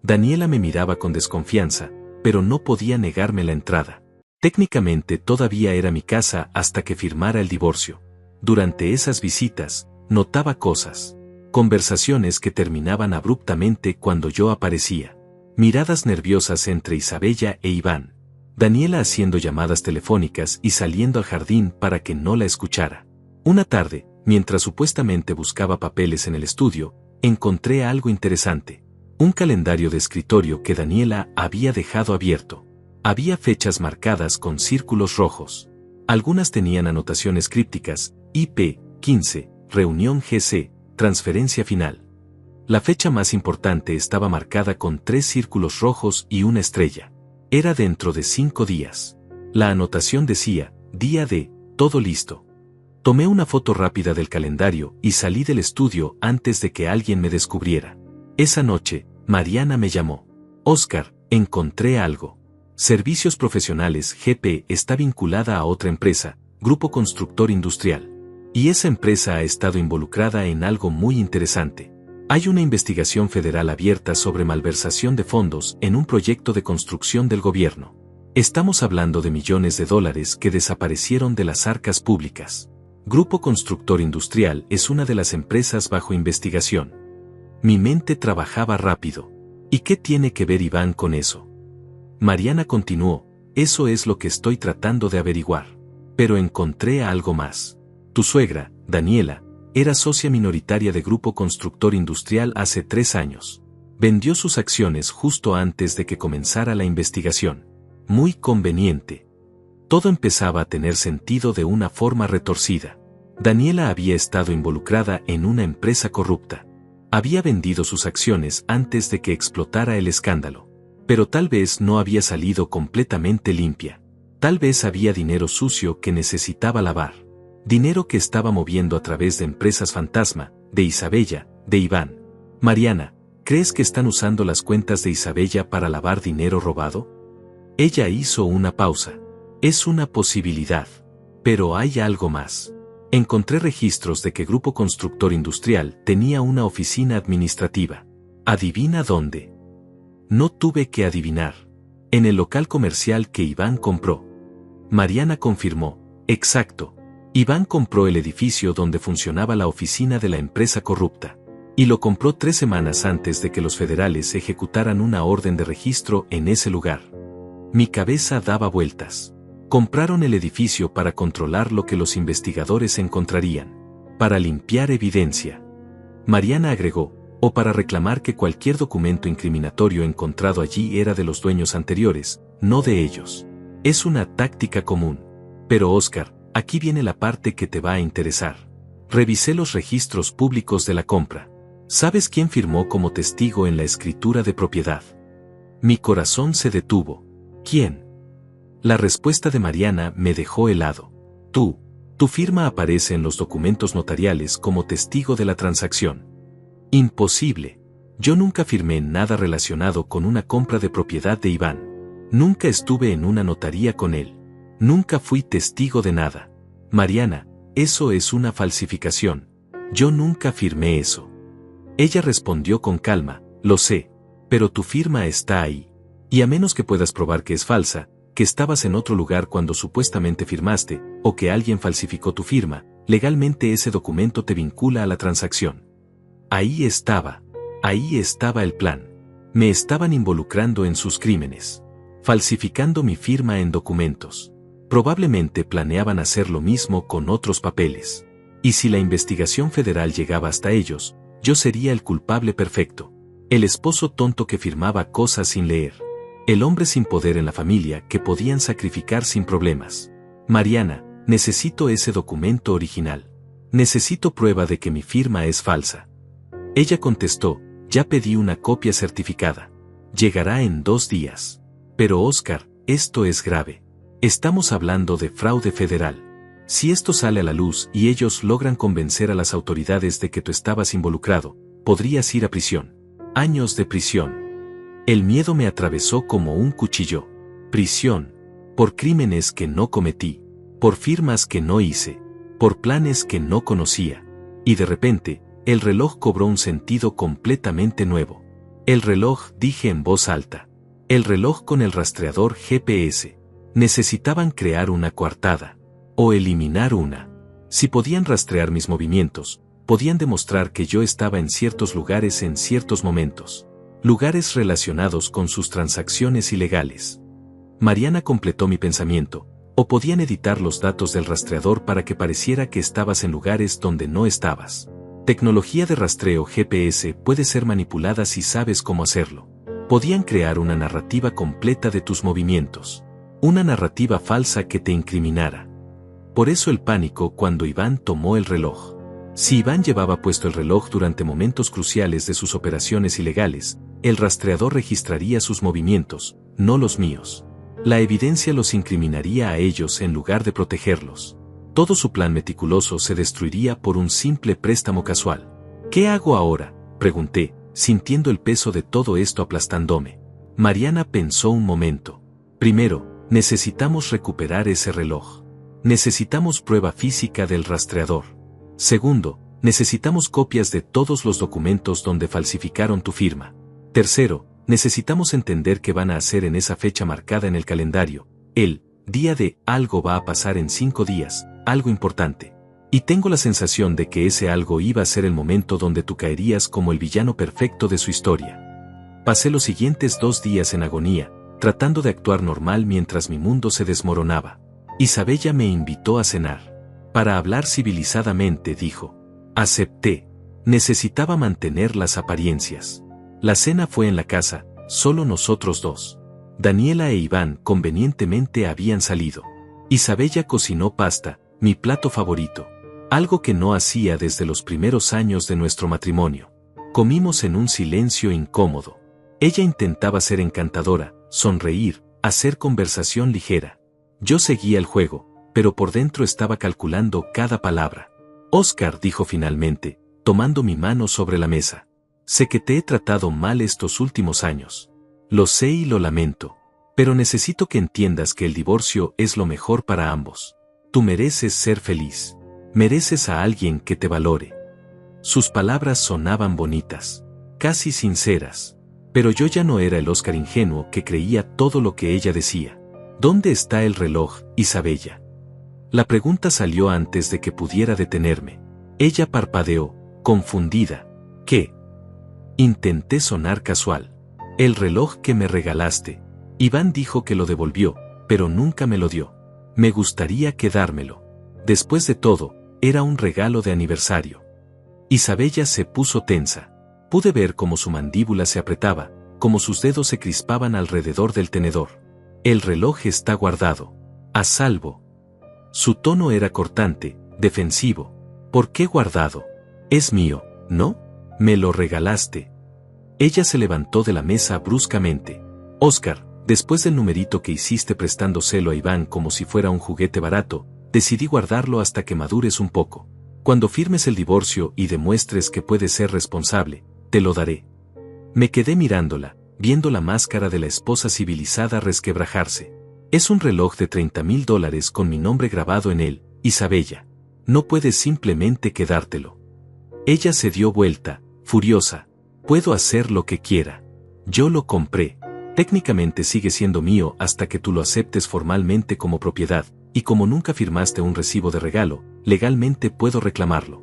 Daniela me miraba con desconfianza, pero no podía negarme la entrada. Técnicamente todavía era mi casa hasta que firmara el divorcio. Durante esas visitas, notaba cosas. Conversaciones que terminaban abruptamente cuando yo aparecía. Miradas nerviosas entre Isabella e Iván. Daniela haciendo llamadas telefónicas y saliendo al jardín para que no la escuchara. Una tarde, mientras supuestamente buscaba papeles en el estudio, encontré algo interesante. Un calendario de escritorio que Daniela había dejado abierto. Había fechas marcadas con círculos rojos. Algunas tenían anotaciones crípticas: IP 15, reunión GC, transferencia final. La fecha más importante estaba marcada con 3 círculos rojos y una estrella. Era dentro de 5 días. La anotación decía: día de, todo listo. Tomé una foto rápida del calendario y salí del estudio antes de que alguien me descubriera. Esa noche, Mariana me llamó. Oscar, encontré algo. Servicios Profesionales GP está vinculada a otra empresa, Grupo Constructor Industrial. Y esa empresa ha estado involucrada en algo muy interesante. Hay una investigación federal abierta sobre malversación de fondos en un proyecto de construcción del gobierno. Estamos hablando de millones de dólares que desaparecieron de las arcas públicas. Grupo Constructor Industrial es una de las empresas bajo investigación. Mi mente trabajaba rápido. ¿Y qué tiene que ver Iván con eso? Mariana continuó: eso es lo que estoy tratando de averiguar. Pero encontré algo más. Tu suegra, Daniela, era socia minoritaria de Grupo Constructor Industrial hace 3 años. Vendió sus acciones justo antes de que comenzara la investigación. Muy conveniente. Todo empezaba a tener sentido de una forma retorcida. Daniela había estado involucrada en una empresa corrupta. Había vendido sus acciones antes de que explotara el escándalo. Pero tal vez no había salido completamente limpia. Tal vez había dinero sucio que necesitaba lavar. Dinero que estaba moviendo a través de empresas fantasma, de Isabella, de Iván. Mariana, ¿crees que están usando las cuentas de Isabella para lavar dinero robado? Ella hizo una pausa. Es una posibilidad. Pero hay algo más. Encontré registros de que Grupo Constructor Industrial tenía una oficina administrativa. ¿Adivina dónde? No tuve que adivinar. En el local comercial que Iván compró. Mariana confirmó. Exacto. Iván compró el edificio donde funcionaba la oficina de la empresa corrupta. Y lo compró 3 semanas antes de que los federales ejecutaran una orden de registro en ese lugar. Mi cabeza daba vueltas. Compraron el edificio para controlar lo que los investigadores encontrarían. Para limpiar evidencia. Mariana agregó, o para reclamar que cualquier documento incriminatorio encontrado allí era de los dueños anteriores, no de ellos. Es una táctica común. Pero Oscar, aquí viene la parte que te va a interesar. Revisé los registros públicos de la compra. ¿Sabes quién firmó como testigo en la escritura de propiedad? Mi corazón se detuvo. ¿Quién? La respuesta de Mariana me dejó helado. Tú. Tu firma aparece en los documentos notariales como testigo de la transacción. Imposible. Yo nunca firmé nada relacionado con una compra de propiedad de Iván. Nunca estuve en una notaría con él. Nunca fui testigo de nada. Mariana, eso es una falsificación. Yo nunca firmé eso. Ella respondió con calma, lo sé, pero tu firma está ahí. Y a menos que puedas probar que es falsa, que estabas en otro lugar cuando supuestamente firmaste, o que alguien falsificó tu firma, legalmente ese documento te vincula a la transacción. Ahí estaba el plan. Me estaban involucrando en sus crímenes. Falsificando mi firma en documentos. Probablemente planeaban hacer lo mismo con otros papeles. Y si la investigación federal llegaba hasta ellos, yo sería el culpable perfecto. El esposo tonto que firmaba cosas sin leer. El hombre sin poder en la familia que podían sacrificar sin problemas. Mariana, necesito ese documento original. Necesito prueba de que mi firma es falsa. Ella contestó, ya pedí una copia certificada. Llegará en 2 días. Pero Oscar, esto es grave. Estamos hablando de fraude federal. Si esto sale a la luz y ellos logran convencer a las autoridades de que tú estabas involucrado, podrías ir a prisión. Años de prisión. El miedo me atravesó como un cuchillo. Prisión. Por crímenes que no cometí. Por firmas que no hice. Por planes que no conocía. Y de repente, el reloj cobró un sentido completamente nuevo. El reloj, dije en voz alta. El reloj con el rastreador GPS. Necesitaban crear una coartada. O eliminar una. Si podían rastrear mis movimientos, podían demostrar que yo estaba en ciertos lugares en ciertos momentos. lugares relacionados con sus transacciones ilegales. Mariana completó mi pensamiento. O podían editar los datos del rastreador para que pareciera que estabas en lugares donde no estabas. Tecnología de rastreo GPS puede ser manipulada si sabes cómo hacerlo. Podían crear una narrativa completa de tus movimientos. Una narrativa falsa que te incriminara. Por eso el pánico cuando Iván tomó el reloj. Si Iván llevaba puesto el reloj durante momentos cruciales de sus operaciones ilegales, el rastreador registraría sus movimientos, no los míos. La evidencia los incriminaría a ellos en lugar de protegerlos. Todo su plan meticuloso se destruiría por un simple préstamo casual. ¿Qué hago ahora?, pregunté, sintiendo el peso de todo esto aplastándome. Mariana pensó un momento. Primero, necesitamos recuperar ese reloj. Necesitamos prueba física del rastreador. Segundo, necesitamos copias de todos los documentos donde falsificaron tu firma. Tercero, necesitamos entender qué van a hacer en esa fecha marcada en el calendario, el día de algo va a pasar en 5 días, algo importante. Y tengo la sensación de que ese algo iba a ser el momento donde tú caerías como el villano perfecto de su historia. Pasé los siguientes 2 días en agonía, tratando de actuar normal mientras mi mundo se desmoronaba. Isabella me invitó a cenar. Para hablar civilizadamente, dijo. Acepté. Necesitaba mantener las apariencias. La cena fue en la casa, solo nosotros dos. Daniela e Iván convenientemente habían salido. Isabella cocinó pasta, mi plato favorito. Algo que no hacía desde los primeros años de nuestro matrimonio. Comimos en un silencio incómodo. Ella intentaba ser encantadora, sonreír, hacer conversación ligera. Yo seguía el juego, pero por dentro estaba calculando cada palabra. Oscar, dijo finalmente, tomando mi mano sobre la mesa. Sé que te he tratado mal estos últimos años. Lo sé y lo lamento. Pero necesito que entiendas que el divorcio es lo mejor para ambos. Tú mereces ser feliz. Mereces a alguien que te valore. Sus palabras sonaban bonitas, casi sinceras. Pero yo ya no era el Oscar ingenuo que creía todo lo que ella decía. ¿Dónde está el reloj, Isabella? La pregunta salió antes de que pudiera detenerme. Ella parpadeó, confundida. ¿Qué? Intenté sonar casual. El reloj que me regalaste. Iván dijo que lo devolvió, pero nunca me lo dio. Me gustaría quedármelo. Después de todo, era un regalo de aniversario. Isabella se puso tensa. Pude ver cómo su mandíbula se apretaba, cómo sus dedos se crispaban alrededor del tenedor. El reloj está guardado. A salvo. Su tono era cortante, defensivo. ¿Por qué guardado? Es mío, ¿no? Me lo regalaste. Ella se levantó de la mesa bruscamente. Oscar, después del numerito que hiciste prestándoselo a Iván como si fuera un juguete barato, decidí guardarlo hasta que madures un poco. Cuando firmes el divorcio y demuestres que puedes ser responsable, te lo daré. Me quedé mirándola, viendo la máscara de la esposa civilizada resquebrajarse. Es un reloj de $30,000 con mi nombre grabado en él, Isabella. No puedes simplemente quedártelo. Ella se dio vuelta, furiosa. Puedo hacer lo que quiera. Yo lo compré. Técnicamente sigue siendo mío hasta que tú lo aceptes formalmente como propiedad, y como nunca firmaste un recibo de regalo, legalmente puedo reclamarlo.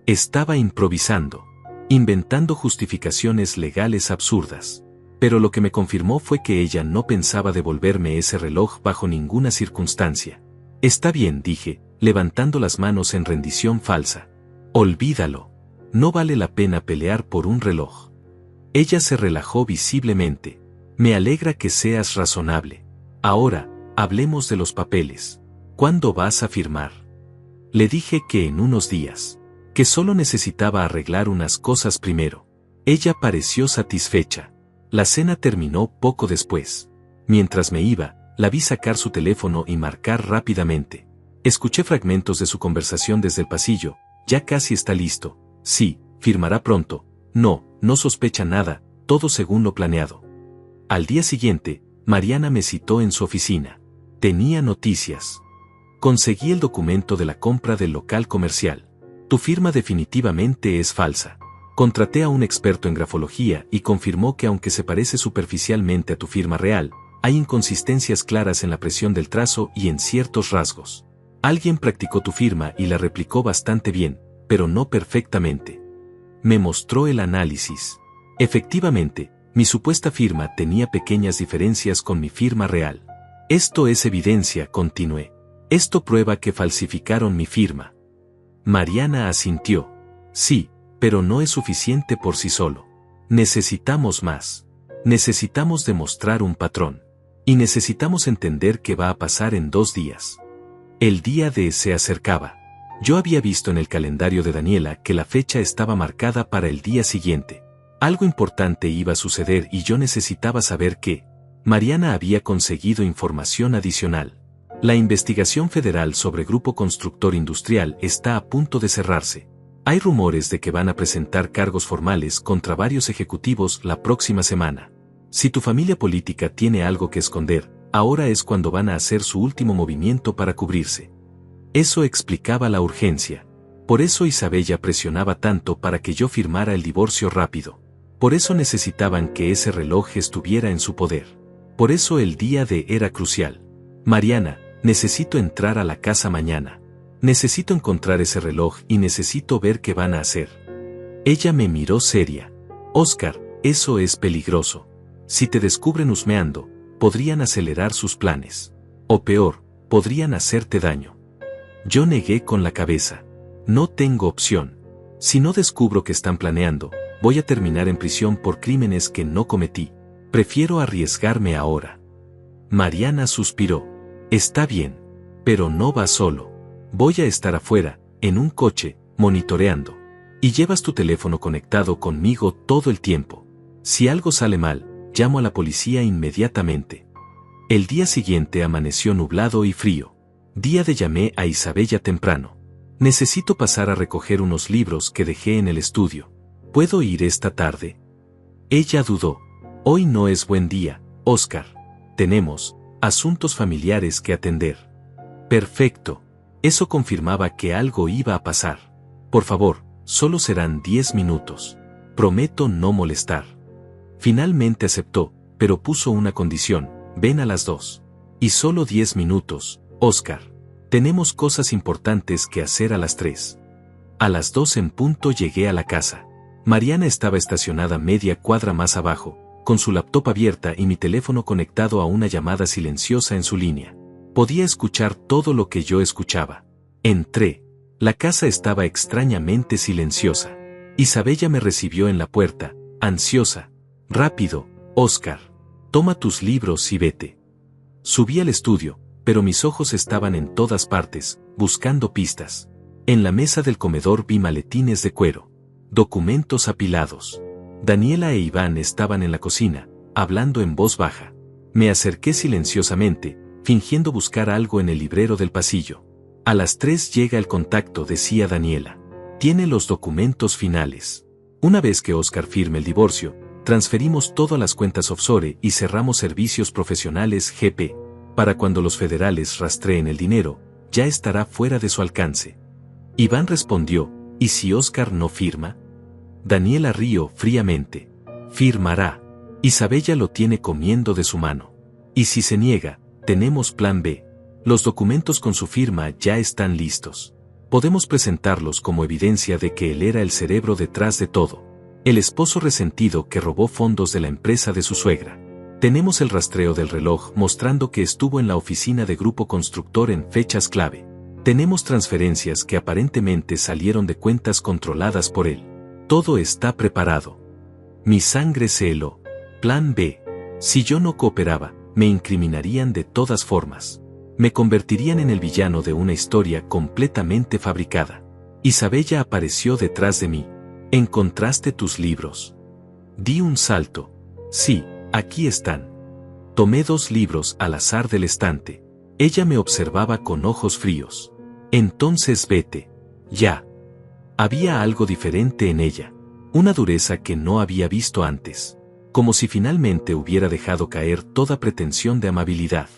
Estaba improvisando, inventando justificaciones legales absurdas. Pero lo que me confirmó fue que ella no pensaba devolverme ese reloj bajo ninguna circunstancia. Está bien, dije, levantando las manos en rendición falsa. Olvídalo. No vale la pena pelear por un reloj. Ella se relajó visiblemente. Me alegra que seas razonable. Ahora, hablemos de los papeles. ¿Cuándo vas a firmar? Le dije que en unos días. Que solo necesitaba arreglar unas cosas primero. Ella pareció satisfecha. La cena terminó poco después. Mientras me iba, la vi sacar su teléfono y marcar rápidamente. Escuché fragmentos de su conversación desde el pasillo. Ya casi está listo. Sí, firmará pronto. No, no sospecha nada, todo según lo planeado. Al día siguiente, Mariana me citó en su oficina. Tenía noticias. Conseguí el documento de la compra del local comercial. Tu firma definitivamente es falsa. Contraté a un experto en grafología y confirmó que aunque se parece superficialmente a tu firma real, hay inconsistencias claras en la presión del trazo y en ciertos rasgos. Alguien practicó tu firma y la replicó bastante bien, pero no perfectamente. Me mostró el análisis. Efectivamente, Mi supuesta firma tenía pequeñas diferencias con mi firma real. Esto es evidencia, continué. Esto prueba que falsificaron mi firma. Mariana asintió. Sí, pero no es suficiente por sí solo. Necesitamos más. Necesitamos demostrar un patrón. Y necesitamos entender qué va a pasar en 2 días. El día D se acercaba. Yo había visto en el calendario de Daniela que la fecha estaba marcada para el día siguiente. Algo importante iba a suceder y yo necesitaba saber qué. Mariana había conseguido información adicional. La investigación federal sobre Grupo Constructor Industrial está a punto de cerrarse. Hay rumores de que van a presentar cargos formales contra varios ejecutivos la próxima semana. Si tu familia política tiene algo que esconder, ahora es cuando van a hacer su último movimiento para cubrirse. Eso explicaba la urgencia. Por eso Isabella presionaba tanto para que yo firmara el divorcio rápido. Por eso necesitaban que ese reloj estuviera en su poder. Por eso el día D era crucial. Mariana, necesito entrar a la casa mañana. Necesito encontrar ese reloj y necesito ver qué van a hacer. Ella me miró seria. Oscar, eso es peligroso. Si te descubren husmeando, podrían acelerar sus planes. O peor, podrían hacerte daño. Yo negué con la cabeza. No tengo opción. Si no descubro que están planeando, voy a terminar en prisión por crímenes que no cometí. Prefiero arriesgarme ahora. Mariana suspiró. Está bien. Pero no vas solo. Voy a estar afuera, en un coche, monitoreando. Y llevas tu teléfono conectado conmigo todo el tiempo. Si algo sale mal, llamo a la policía inmediatamente. El día siguiente amaneció nublado y frío. Día de llamé a Isabella temprano. Necesito pasar a recoger unos libros que dejé en el estudio. ¿Puedo ir esta tarde? Ella dudó. Hoy no es buen día, Oscar. Tenemos asuntos familiares que atender. Perfecto. Eso confirmaba que algo iba a pasar. Por favor, solo serán 10 minutos. Prometo no molestar. Finalmente aceptó, pero puso una condición. Ven a las 2. Y solo 10 minutos, Oscar. Tenemos cosas importantes que hacer a las 3. A las 2 en punto llegué a la casa. Mariana estaba estacionada media cuadra más abajo, con su laptop abierta y mi teléfono conectado a una llamada silenciosa en su línea. Podía escuchar todo lo que yo escuchaba. Entré. La casa estaba extrañamente silenciosa. Isabella me recibió en la puerta, ansiosa. Rápido, Oscar. Toma tus libros y vete. Subí al estudio, pero mis ojos estaban en todas partes, buscando pistas. En la mesa del comedor vi maletines de cuero. Documentos apilados. Daniela e Iván estaban en la cocina, hablando en voz baja. Me acerqué silenciosamente, fingiendo buscar algo en el librero del pasillo. A las 3 llega el contacto, decía Daniela. Tiene los documentos finales. Una vez que Oscar firme el divorcio, transferimos todo a las cuentas offshore y cerramos servicios profesionales GP. Para cuando los federales rastreen el dinero, ya estará fuera de su alcance. Iván respondió, ¿y si Oscar no firma? Daniela rió fríamente. Firmará. Isabella lo tiene comiendo de su mano. Y si se niega, tenemos plan B. Los documentos con su firma ya están listos. Podemos presentarlos como evidencia de que él era el cerebro detrás de todo. El esposo resentido que robó fondos de la empresa de su suegra. Tenemos el rastreo del reloj mostrando que estuvo en la oficina de Grupo Constructor en fechas clave. Tenemos transferencias que aparentemente salieron de cuentas controladas por él. Todo está preparado. Mi sangre se heló. Plan B. Si yo no cooperaba, me incriminarían de todas formas. Me convertirían en el villano de una historia completamente fabricada. Isabella apareció detrás de mí. ¿Encontraste tus libros? Di un salto. Sí, aquí están. Tomé 2 libros al azar del estante. Ella me observaba con ojos fríos. Entonces vete. Ya. Había algo diferente en ella. Una dureza que no había visto antes. Como si finalmente hubiera dejado caer toda pretensión de amabilidad.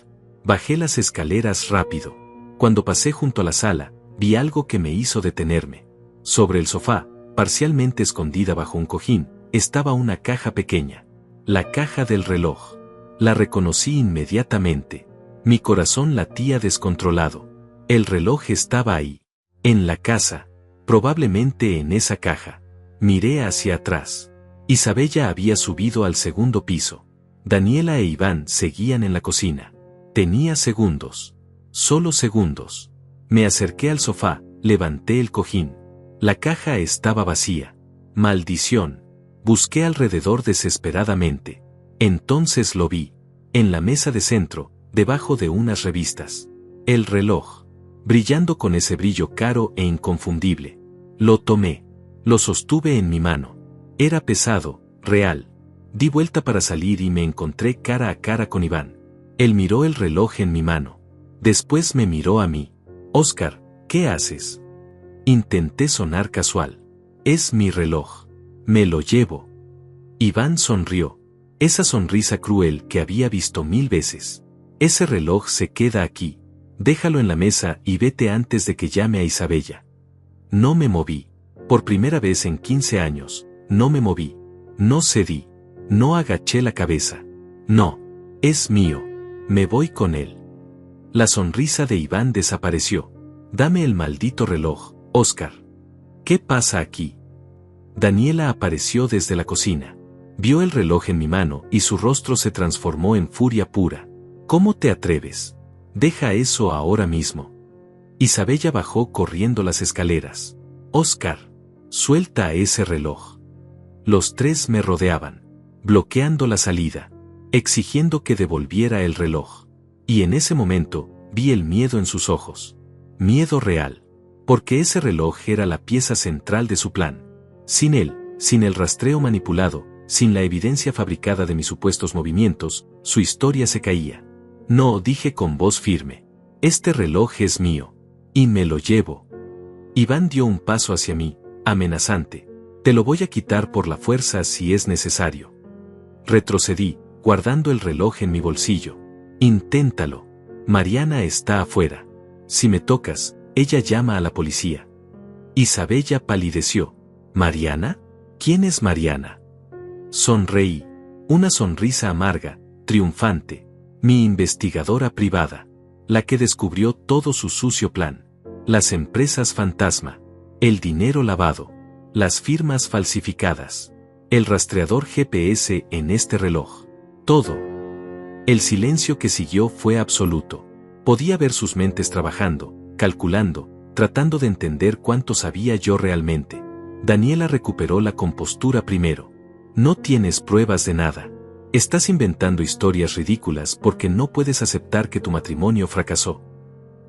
Bajé las escaleras rápido. Cuando pasé junto a la sala, vi algo que me hizo detenerme. Sobre el sofá, parcialmente escondida bajo un cojín, estaba una caja pequeña. La caja del reloj. La reconocí inmediatamente. Mi corazón latía descontrolado. El reloj estaba ahí. En la casa. Probablemente en esa caja. Miré hacia atrás. Isabella había subido al segundo piso. Daniela e Iván seguían en la cocina. Tenía segundos. Solo segundos. Me acerqué al sofá, levanté el cojín. La caja estaba vacía. Maldición. Busqué alrededor desesperadamente. Entonces lo vi. En la mesa de centro, debajo de unas revistas. El reloj. Brillando con ese brillo caro e inconfundible. Lo tomé. Lo sostuve en mi mano. Era pesado, real. Di vuelta para salir y me encontré cara a cara con Iván. Él miró el reloj en mi mano. Después me miró a mí. Óscar, ¿qué haces? Intenté sonar casual. Es mi reloj. Me lo llevo. Iván sonrió. Esa sonrisa cruel que había visto 1000 veces. Ese reloj se queda aquí. Déjalo en la mesa y vete antes de que llame a Isabella. No me moví. Por primera vez en 15 años, no me moví. No cedí. No agaché la cabeza. No. Es mío. Me voy con él. La sonrisa de Iván desapareció. Dame el maldito reloj, Óscar. ¿Qué pasa aquí? Daniela apareció desde la cocina. Vio el reloj en mi mano y su rostro se transformó en furia pura. ¿Cómo te atreves? Deja eso ahora mismo. Isabella bajó corriendo las escaleras. Óscar, suelta ese reloj. Los tres me rodeaban, bloqueando la salida, exigiendo que devolviera el reloj. Y en ese momento, vi el miedo en sus ojos. Miedo real. Porque ese reloj era la pieza central de su plan. Sin él, sin el rastreo manipulado, sin la evidencia fabricada de mis supuestos movimientos, su historia se caía. No, dije con voz firme. Este reloj es mío. Y me lo llevo. Iván dio un paso hacia mí, amenazante. Te lo voy a quitar por la fuerza si es necesario. Retrocedí, guardando el reloj en mi bolsillo. Inténtalo. Mariana está afuera. Si me tocas, ella llama a la policía. Isabella palideció. ¿Mariana? ¿Quién es Mariana? Sonreí. Una sonrisa amarga, triunfante. Mi investigadora privada. La que descubrió todo su sucio plan. Las empresas fantasma. El dinero lavado. Las firmas falsificadas. El rastreador GPS en este reloj. Todo. El silencio que siguió fue absoluto. Podía ver sus mentes trabajando, calculando, tratando de entender cuánto sabía yo realmente. Daniela recuperó la compostura primero. No tienes pruebas de nada. Estás inventando historias ridículas porque no puedes aceptar que tu matrimonio fracasó.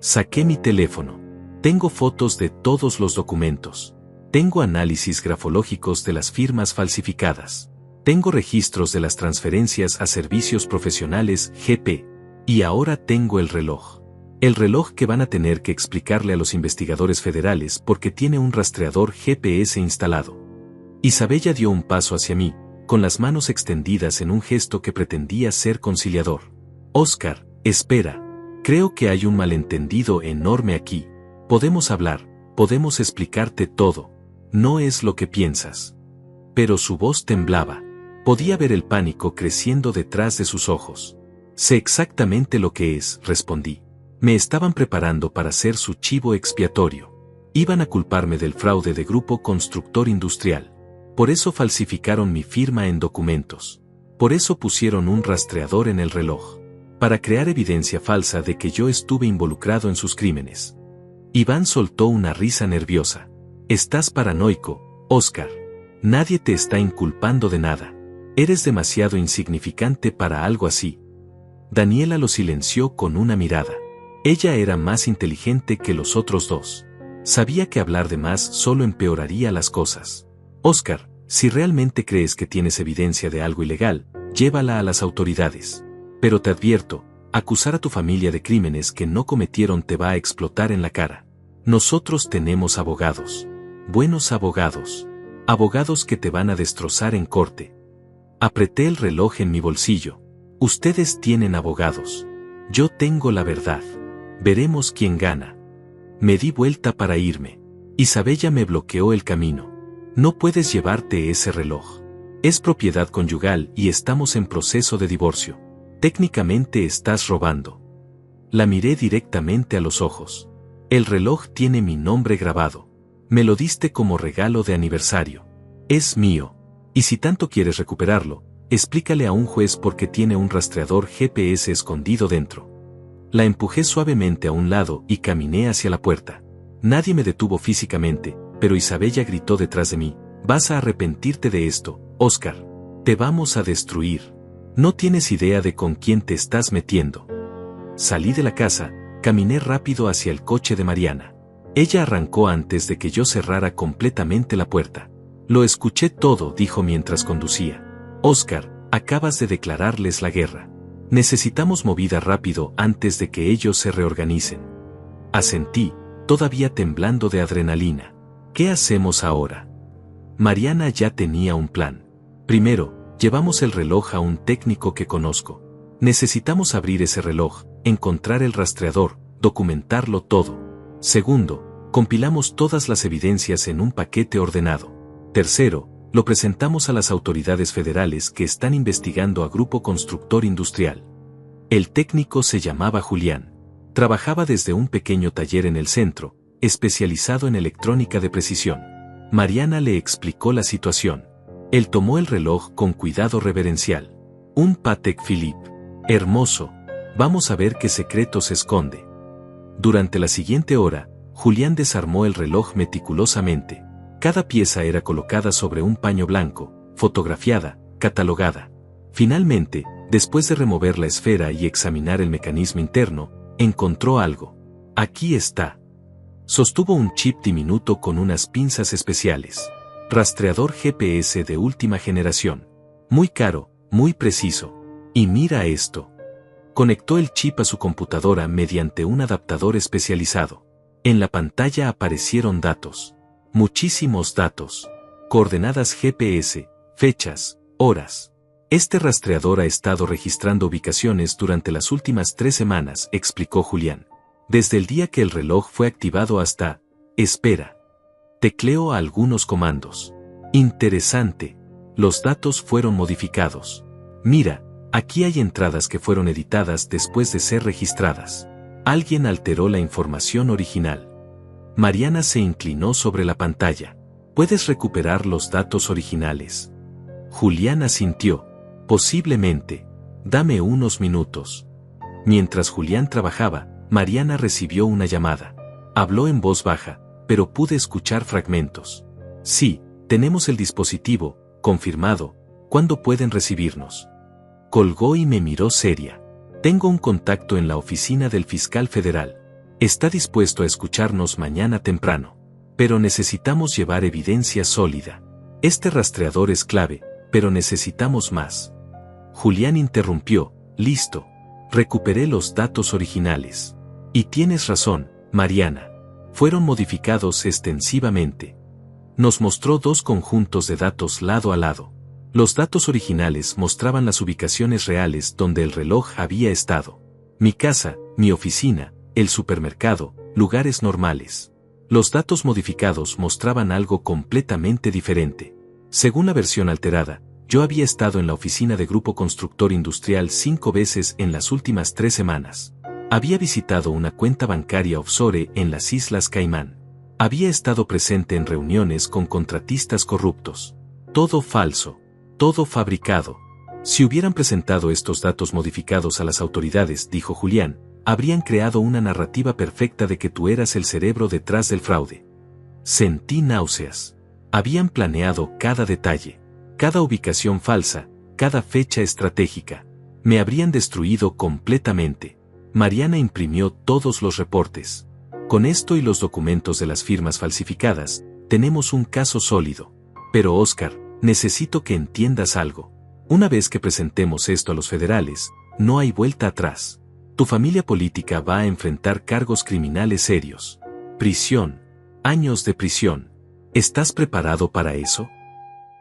Saqué mi teléfono. Tengo fotos de todos los documentos. Tengo análisis grafológicos de las firmas falsificadas. Tengo registros de las transferencias a servicios profesionales GP. Y ahora tengo el reloj. El reloj que van a tener que explicarle a los investigadores federales porque tiene un rastreador GPS instalado. Isabella dio un paso hacia mí, con las manos extendidas en un gesto que pretendía ser conciliador. Óscar, espera. Creo que hay un malentendido enorme aquí. Podemos hablar, podemos explicarte todo. No es lo que piensas. Pero su voz temblaba. Podía ver el pánico creciendo detrás de sus ojos. Sé exactamente lo que es, respondí. Me estaban preparando para ser su chivo expiatorio. Iban a culparme del fraude de Grupo Constructor Industrial. Por eso falsificaron mi firma en documentos. Por eso pusieron un rastreador en el reloj. Para crear evidencia falsa de que yo estuve involucrado en sus crímenes. Iván soltó una risa nerviosa. Estás paranoico, Óscar. Nadie te está inculpando de nada. Eres demasiado insignificante para algo así. Daniela lo silenció con una mirada. Ella era más inteligente que los otros dos. Sabía que hablar de más solo empeoraría las cosas. Óscar, si realmente crees que tienes evidencia de algo ilegal, llévala a las autoridades. Pero te advierto, acusar a tu familia de crímenes que no cometieron te va a explotar en la cara. Nosotros tenemos abogados. Buenos abogados. Abogados que te van a destrozar en corte. Apreté el reloj en mi bolsillo. Ustedes tienen abogados. Yo tengo la verdad. Veremos quién gana. Me di vuelta para irme. Isabella me bloqueó el camino. No puedes llevarte ese reloj. Es propiedad conyugal y estamos en proceso de divorcio. Técnicamente estás robando. La miré directamente a los ojos. El reloj tiene mi nombre grabado. Me lo diste como regalo de aniversario. Es mío. Y si tanto quieres recuperarlo, explícale a un juez por qué tiene un rastreador GPS escondido dentro. La empujé suavemente a un lado y caminé hacia la puerta. Nadie me detuvo físicamente, pero Isabella gritó detrás de mí: «Vas a arrepentirte de esto, Oscar. Te vamos a destruir. No tienes idea de con quién te estás metiendo». Salí de la casa, caminé rápido hacia el coche de Mariana. Ella arrancó antes de que yo cerrara completamente la puerta. «Lo escuché todo», dijo mientras conducía. «Oscar, acabas de declararles la guerra. Necesitamos movida rápido antes de que ellos se reorganicen». Asentí, todavía temblando de adrenalina. «¿Qué hacemos ahora?». Mariana ya tenía un plan. Primero, llevamos el reloj a un técnico que conozco. Necesitamos abrir ese reloj, encontrar el rastreador, documentarlo todo. Segundo, compilamos todas las evidencias en un paquete ordenado. Tercero, lo presentamos a las autoridades federales que están investigando a Grupo Constructor Industrial. El técnico se llamaba Julián. Trabajaba desde un pequeño taller en el centro, especializado en electrónica de precisión. Mariana le explicó la situación. Él tomó el reloj con cuidado reverencial. «Un Patek Philippe. Hermoso. Vamos a ver qué secreto se esconde». Durante la siguiente hora, Julián desarmó el reloj meticulosamente. Cada pieza era colocada sobre un paño blanco, fotografiada, catalogada. Finalmente, después de remover la esfera y examinar el mecanismo interno, encontró algo. «Aquí está». Sostuvo un chip diminuto con unas pinzas especiales. Rastreador GPS de última generación. Muy caro, muy preciso. Y mira esto. Conectó el chip a su computadora mediante un adaptador especializado. En la pantalla aparecieron datos. Muchísimos datos. Coordenadas GPS, fechas, horas. «Este rastreador ha estado registrando ubicaciones durante las últimas 3 semanas», explicó Julián. «Desde el día que el reloj fue activado hasta... Espera. Tecleo algunos comandos. Interesante. Los datos fueron modificados. Mira, aquí hay entradas que fueron editadas después de ser registradas. Alguien alteró la información original». Mariana se inclinó sobre la pantalla. «¿Puedes recuperar los datos originales?». Julián asintió. «Posiblemente. Dame unos minutos». Mientras Julián trabajaba, Mariana recibió una llamada. Habló en voz baja, pero pude escuchar fragmentos. «Sí, tenemos el dispositivo, confirmado. ¿Cuándo pueden recibirnos?». Colgó y me miró seria. «Tengo un contacto en la oficina del fiscal federal. Está dispuesto a escucharnos mañana temprano. Pero necesitamos llevar evidencia sólida. Este rastreador es clave, pero necesitamos más». Julián interrumpió. «Listo. Recuperé los datos originales. Y tienes razón, Mariana. Fueron modificados extensivamente». Nos mostró 2 conjuntos de datos lado a lado. Los datos originales mostraban las ubicaciones reales donde el reloj había estado. Mi casa, mi oficina, el supermercado, lugares normales. Los datos modificados mostraban algo completamente diferente. Según la versión alterada, yo había estado en la oficina de Grupo Constructor Industrial 5 veces en las últimas 3 semanas. Había visitado una cuenta bancaria offshore en las Islas Caimán. Había estado presente en reuniones con contratistas corruptos. Todo falso. Todo fabricado. Si hubieran presentado estos datos modificados a las autoridades, dijo Julián, habrían creado una narrativa perfecta de que tú eras el cerebro detrás del fraude. Sentí náuseas. Habían planeado cada detalle, cada ubicación falsa, cada fecha estratégica. Me habrían destruido completamente. Mariana imprimió todos los reportes. Con esto y los documentos de las firmas falsificadas, tenemos un caso sólido. Pero Oscar, necesito que entiendas algo. Una vez que presentemos esto a los federales, no hay vuelta atrás. Tu familia política va a enfrentar cargos criminales serios. Prisión. Años de prisión. ¿Estás preparado para eso?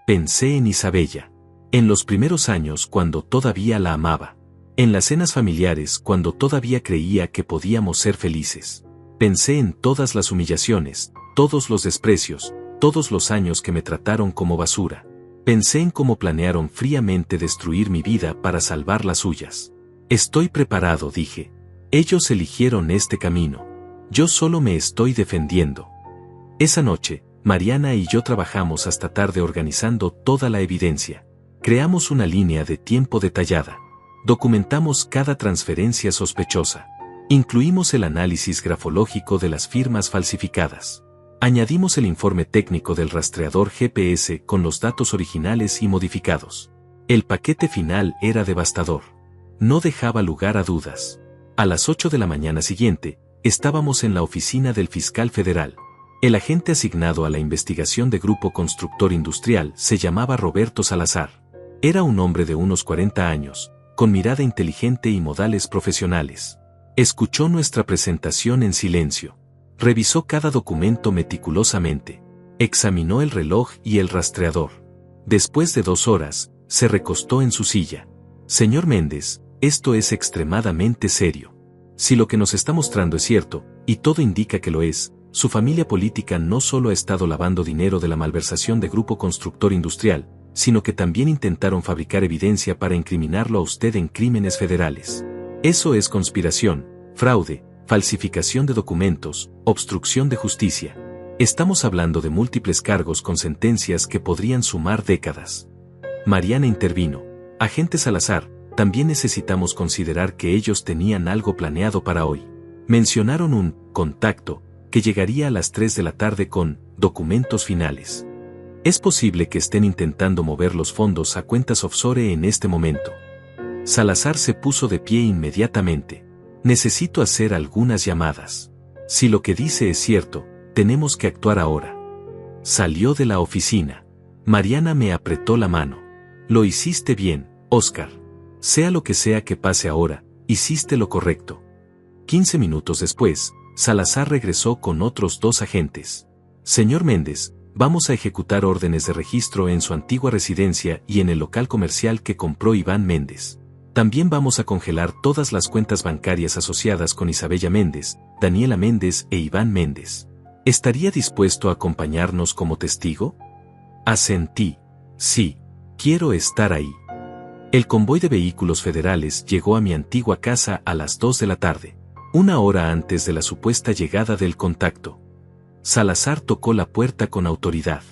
Pensé en Isabella. En los primeros años cuando todavía la amaba. En las cenas familiares cuando todavía creía que podíamos ser felices. Pensé en todas las humillaciones, todos los desprecios, todos los años que me trataron como basura. Pensé en cómo planearon fríamente destruir mi vida para salvar las suyas. Estoy preparado, dije. Ellos eligieron este camino. Yo solo me estoy defendiendo. Esa noche, Mariana y yo trabajamos hasta tarde organizando toda la evidencia. Creamos una línea de tiempo detallada. Documentamos cada transferencia sospechosa. Incluimos el análisis grafológico de las firmas falsificadas. Añadimos el informe técnico del rastreador GPS con los datos originales y modificados. El paquete final era devastador. No dejaba lugar a dudas. A las 8 de la mañana siguiente, estábamos en la oficina del fiscal federal. El agente asignado a la investigación de Grupo Constructor Industrial se llamaba Roberto Salazar. Era un hombre de unos 40 años, con mirada inteligente y modales profesionales. Escuchó nuestra presentación en silencio. Revisó cada documento meticulosamente. Examinó el reloj y el rastreador. Después de 2 horas, se recostó en su silla. Señor Méndez, esto es extremadamente serio. Si lo que nos está mostrando es cierto, y todo indica que lo es, su familia política no solo ha estado lavando dinero de la malversación de Grupo Constructor Industrial, sino que también intentaron fabricar evidencia para incriminarlo a usted en crímenes federales. Eso es conspiración, fraude, falsificación de documentos, obstrucción de justicia. Estamos hablando de múltiples cargos con sentencias que podrían sumar décadas. Mariana intervino. Agente Salazar, también necesitamos considerar que ellos tenían algo planeado para hoy. Mencionaron un contacto que llegaría a las 3 de la tarde con documentos finales. Es posible que estén intentando mover los fondos a cuentas offshore en este momento. Salazar se puso de pie inmediatamente. Necesito hacer algunas llamadas. Si lo que dice es cierto, tenemos que actuar ahora. Salió de la oficina. Mariana me apretó la mano. Lo hiciste bien, Oscar. Sea lo que sea que pase ahora, hiciste lo correcto. 15 minutos después, Salazar regresó con otros 2 agentes. Señor Méndez, vamos a ejecutar órdenes de registro en su antigua residencia y en el local comercial que compró Iván Méndez. También vamos a congelar todas las cuentas bancarias asociadas con Isabella Méndez, Daniela Méndez e Iván Méndez. ¿Estaría dispuesto a acompañarnos como testigo? Asentí. Sí, quiero estar ahí. El convoy de vehículos federales llegó a mi antigua casa a las 2 de la tarde, 1 hora antes de la supuesta llegada del contacto. Salazar tocó la puerta con autoridad.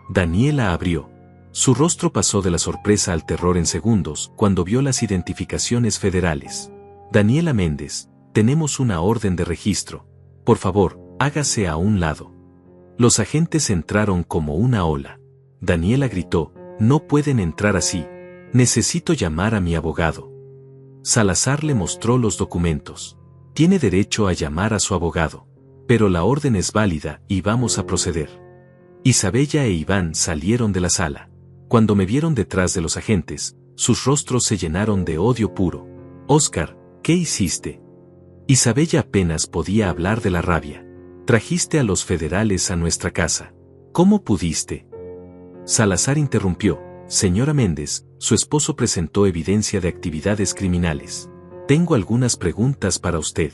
Daniela abrió. Su rostro pasó de la sorpresa al terror en segundos cuando vio las identificaciones federales. Daniela Méndez, tenemos una orden de registro. Por favor, hágase a un lado. Los agentes entraron como una ola. Daniela gritó, no pueden entrar así. Necesito llamar a mi abogado. Salazar le mostró los documentos. Tiene derecho a llamar a su abogado. Pero la orden es válida y vamos a proceder. Isabella e Iván salieron de la sala. Cuando me vieron detrás de los agentes, sus rostros se llenaron de odio puro. Oscar, ¿qué hiciste? Isabella apenas podía hablar de la rabia. Trajiste a los federales a nuestra casa. ¿Cómo pudiste? Salazar interrumpió. Señora Méndez, su esposo presentó evidencia de actividades criminales. Tengo algunas preguntas para usted.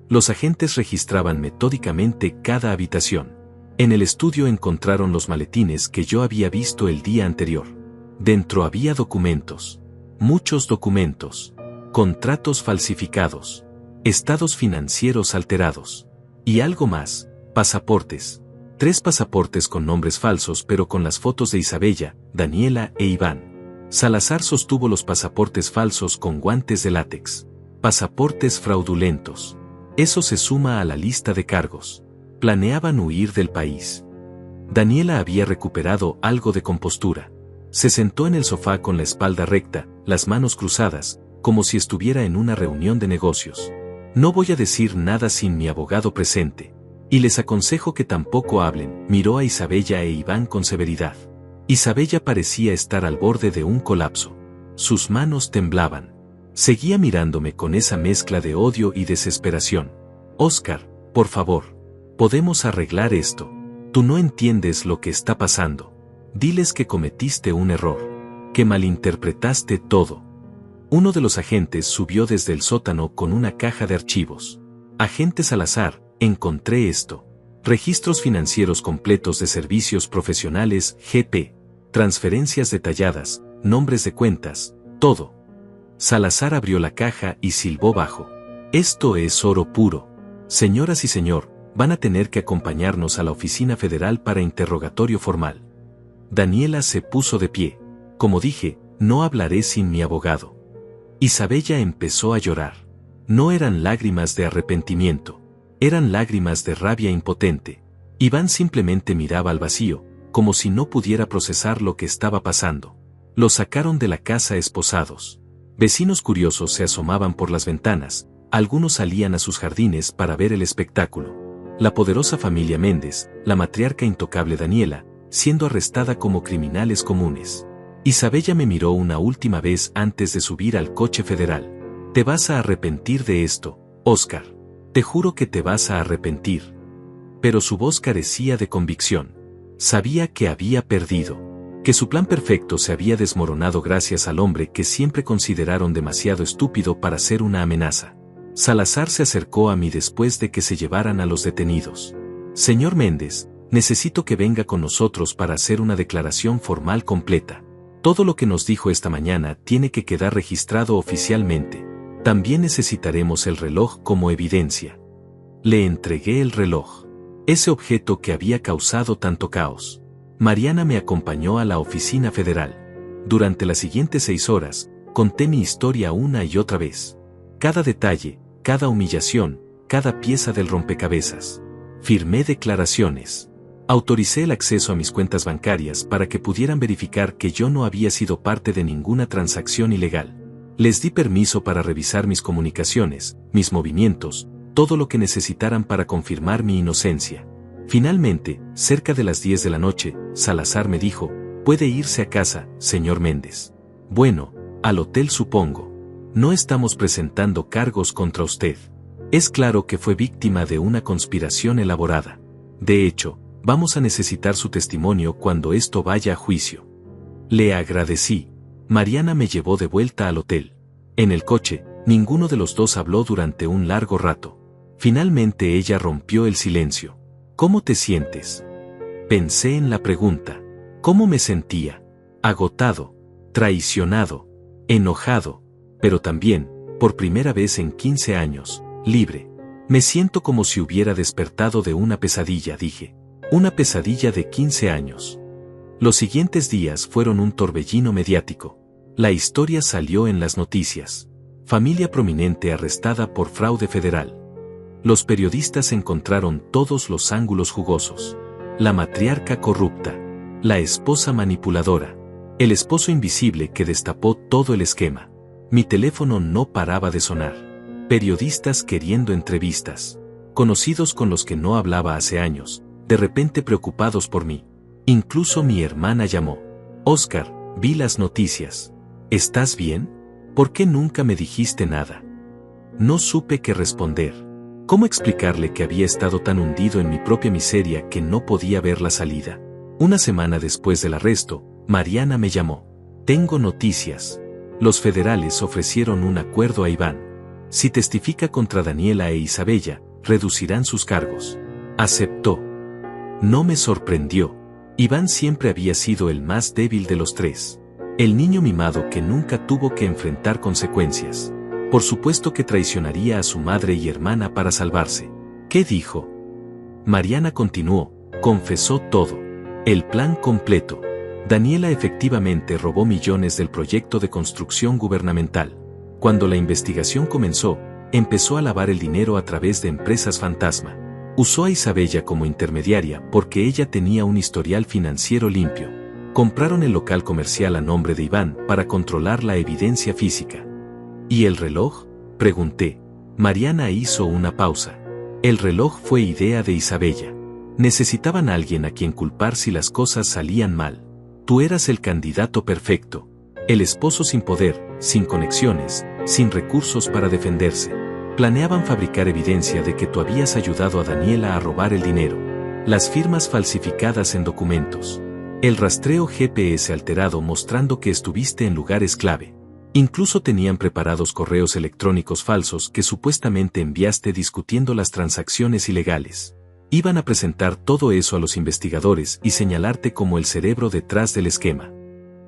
Los agentes registraban metódicamente cada habitación. En el estudio encontraron los maletines que yo había visto el día anterior. Dentro había documentos. Muchos documentos. Contratos falsificados. Estados financieros alterados. Y algo más, pasaportes. 3 pasaportes con nombres falsos pero con las fotos de Isabella, Daniela e Iván. Salazar sostuvo los pasaportes falsos con guantes de látex. Pasaportes fraudulentos. Eso se suma a la lista de cargos. Planeaban huir del país. Daniela había recuperado algo de compostura. Se sentó en el sofá con la espalda recta, las manos cruzadas, como si estuviera en una reunión de negocios. No voy a decir nada sin mi abogado presente. Y les aconsejo que tampoco hablen, miró a Isabella e Iván con severidad. Isabella parecía estar al borde de un colapso. Sus manos temblaban. Seguía mirándome con esa mezcla de odio y desesperación. Oscar, por favor. Podemos arreglar esto. Tú no entiendes lo que está pasando. Diles que cometiste un error. Que malinterpretaste todo. Uno de los agentes subió desde el sótano con una caja de archivos. Agente Salazar, encontré esto. Registros financieros completos de servicios profesionales, GP. Transferencias detalladas, nombres de cuentas, todo. Salazar abrió la caja y silbó bajo. Esto es oro puro. Señoras y señor, van a tener que acompañarnos a la oficina federal para interrogatorio formal. Daniela se puso de pie. Como dije, no hablaré sin mi abogado. Isabella empezó a llorar. No eran lágrimas de arrepentimiento. Eran lágrimas de rabia impotente. Iván simplemente miraba al vacío, como si no pudiera procesar lo que estaba pasando. Los sacaron de la casa esposados. Vecinos curiosos se asomaban por las ventanas, algunos salían a sus jardines para ver el espectáculo. La poderosa familia Méndez, la matriarca intocable Daniela, siendo arrestada como criminales comunes. Isabella me miró una última vez antes de subir al coche federal. Te vas a arrepentir de esto, Oscar. Te juro que te vas a arrepentir. Pero su voz carecía de convicción. Sabía que había perdido. Que su plan perfecto se había desmoronado gracias al hombre que siempre consideraron demasiado estúpido para ser una amenaza. Salazar se acercó a mí después de que se llevaran a los detenidos. Señor Méndez, necesito que venga con nosotros para hacer una declaración formal completa. Todo lo que nos dijo esta mañana tiene que quedar registrado oficialmente. También necesitaremos el reloj como evidencia. Le entregué el reloj. Ese objeto que había causado tanto caos. Mariana me acompañó a la oficina federal. Durante las siguientes 6 horas, conté mi historia una y otra vez. Cada detalle, cada humillación, cada pieza del rompecabezas. Firmé declaraciones. Autoricé el acceso a mis cuentas bancarias para que pudieran verificar que yo no había sido parte de ninguna transacción ilegal. Les di permiso para revisar mis comunicaciones, mis movimientos, todo lo que necesitaran para confirmar mi inocencia. Finalmente, cerca de las 10 de la noche, Salazar me dijo, puede irse a casa, señor Méndez. Bueno, al hotel supongo. No estamos presentando cargos contra usted. Es claro que fue víctima de una conspiración elaborada. De hecho, vamos a necesitar su testimonio cuando esto vaya a juicio. Le agradecí. Mariana me llevó de vuelta al hotel. En el coche, ninguno de los dos habló durante un largo rato. Finalmente ella rompió el silencio. ¿Cómo te sientes? Pensé en la pregunta. ¿Cómo me sentía? Agotado, traicionado, enojado, pero también, por primera vez en 15 años, libre. Me siento como si hubiera despertado de una pesadilla, dije. Una pesadilla de 15 años. Los siguientes días fueron un torbellino mediático. La historia salió en las noticias. Familia prominente arrestada por fraude federal. Los periodistas encontraron todos los ángulos jugosos. La matriarca corrupta. La esposa manipuladora. El esposo invisible que destapó todo el esquema. Mi teléfono no paraba de sonar. Periodistas queriendo entrevistas. Conocidos con los que no hablaba hace años, de repente preocupados por mí. Incluso mi hermana llamó. Oscar, vi las noticias. ¿Estás bien? ¿Por qué nunca me dijiste nada? No supe qué responder. ¿Cómo explicarle que había estado tan hundido en mi propia miseria que no podía ver la salida? Una semana después del arresto, Mariana me llamó. Tengo noticias. Los federales ofrecieron un acuerdo a Iván. Si testifica contra Daniela e Isabella, reducirán sus cargos. Aceptó. No me sorprendió. Iván siempre había sido el más débil de los tres. El niño mimado que nunca tuvo que enfrentar consecuencias. Por supuesto que traicionaría a su madre y hermana para salvarse. ¿Qué dijo? Mariana continuó, confesó todo. El plan completo. Daniela efectivamente robó millones del proyecto de construcción gubernamental. Cuando la investigación comenzó, empezó a lavar el dinero a través de empresas fantasma. Usó a Isabella como intermediaria porque ella tenía un historial financiero limpio. Compraron el local comercial a nombre de Iván para controlar la evidencia física. ¿Y el reloj? Pregunté. Mariana hizo una pausa. El reloj fue idea de Isabella. Necesitaban a alguien a quien culpar si las cosas salían mal. Tú eras el candidato perfecto. El esposo sin poder, sin conexiones, sin recursos para defenderse. Planeaban fabricar evidencia de que tú habías ayudado a Daniela a robar el dinero. Las firmas falsificadas en documentos. El rastreo GPS alterado mostrando que estuviste en lugares clave. Incluso tenían preparados correos electrónicos falsos que supuestamente enviaste discutiendo las transacciones ilegales. Iban a presentar todo eso a los investigadores y señalarte como el cerebro detrás del esquema.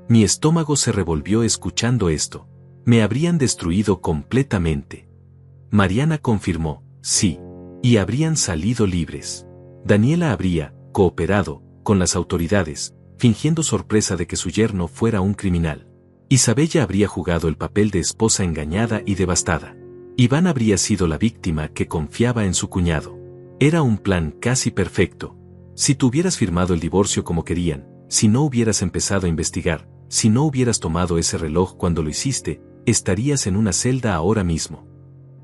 Mi estómago se revolvió escuchando esto. Me habrían destruido completamente. Mariana confirmó, sí. y habrían salido libres. Daniela habría cooperado con las autoridades, fingiendo sorpresa de que su yerno fuera un criminal. Isabella habría jugado el papel de esposa engañada y devastada. Iván habría sido la víctima que confiaba en su cuñado. Era un plan casi perfecto. Si tú hubieras firmado el divorcio como querían, si no hubieras empezado a investigar, si no hubieras tomado ese reloj cuando lo hiciste, estarías en una celda ahora mismo.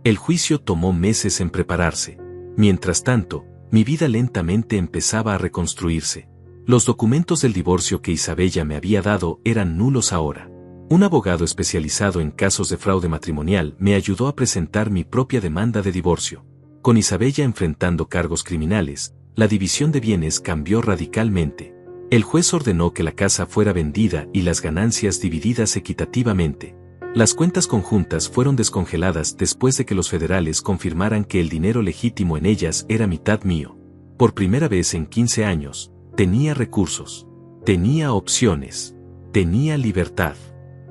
El juicio tomó meses en prepararse. Mientras tanto, mi vida lentamente empezaba a reconstruirse. Los documentos del divorcio que Isabella me había dado eran nulos ahora. Un abogado especializado en casos de fraude matrimonial me ayudó a presentar mi propia demanda de divorcio. Con Isabella enfrentando cargos criminales, la división de bienes cambió radicalmente. El juez ordenó que la casa fuera vendida y las ganancias divididas equitativamente. Las cuentas conjuntas fueron descongeladas después de que los federales confirmaran que el dinero legítimo en ellas era mitad mío. Por primera vez en 15 años, tenía recursos, tenía opciones, tenía libertad.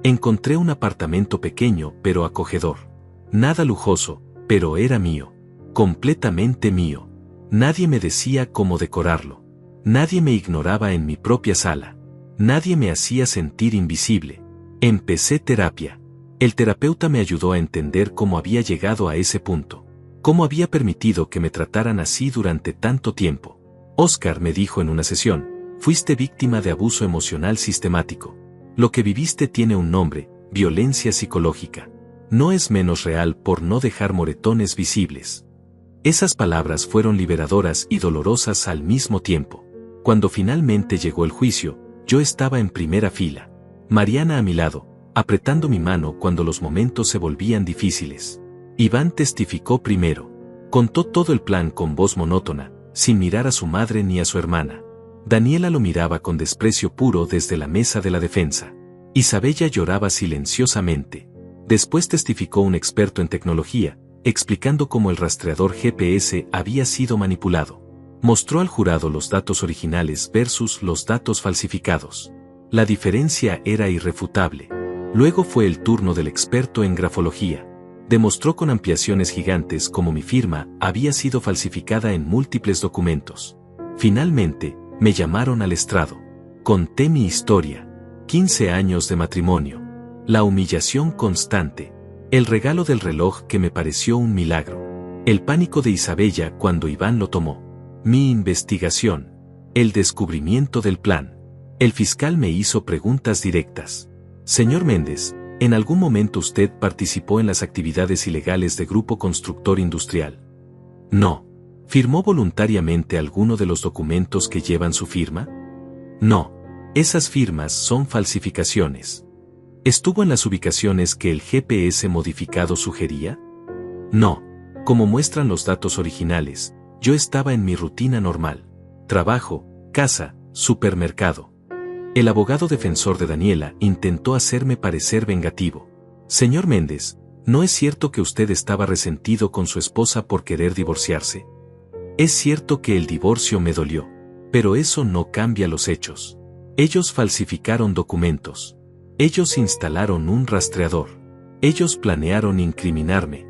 Encontré un apartamento pequeño pero acogedor. Nada lujoso, pero era mío. Completamente mío. Nadie me decía cómo decorarlo. Nadie me ignoraba en mi propia sala. Nadie me hacía sentir invisible. Empecé terapia. El terapeuta me ayudó a entender cómo había llegado a ese punto. Cómo había permitido que me trataran así durante tanto tiempo. Oscar me dijo en una sesión, fuiste víctima de abuso emocional sistemático. Lo que viviste tiene un nombre, violencia psicológica. No es menos real por no dejar moretones visibles. Esas palabras fueron liberadoras y dolorosas al mismo tiempo. Cuando finalmente llegó el juicio, yo estaba en primera fila. Mariana a mi lado, apretando mi mano cuando los momentos se volvían difíciles. Iván testificó primero. Contó todo el plan con voz monótona, sin mirar a su madre ni a su hermana. Daniela lo miraba con desprecio puro desde la mesa de la defensa. Isabella lloraba silenciosamente. Después testificó un experto en tecnología, explicando cómo el rastreador GPS había sido manipulado. Mostró al jurado los datos originales versus los datos falsificados. La diferencia era irrefutable. Luego fue el turno del experto en grafología. Demostró con ampliaciones gigantes cómo mi firma había sido falsificada en múltiples documentos. Finalmente, me llamaron al estrado. Conté mi historia. 15 años de matrimonio. La humillación constante. El regalo del reloj que me pareció un milagro. El pánico de Isabella cuando Iván lo tomó. Mi investigación. El descubrimiento del plan. El fiscal me hizo preguntas directas. Señor Méndez, ¿en algún momento usted participó en las actividades ilegales de Grupo Constructor Industrial? No. ¿Firmó voluntariamente alguno de los documentos que llevan su firma? No. Esas firmas son falsificaciones. ¿Estuvo en las ubicaciones que el GPS modificado sugería? No. Como muestran los datos originales, yo estaba en mi rutina normal. Trabajo, casa, supermercado. El abogado defensor de Daniela intentó hacerme parecer vengativo. Señor Méndez, ¿no es cierto que usted estaba resentido con su esposa por querer divorciarse? Es cierto que el divorcio me dolió, pero eso no cambia los hechos. Ellos falsificaron documentos. Ellos instalaron un rastreador. Ellos planearon incriminarme.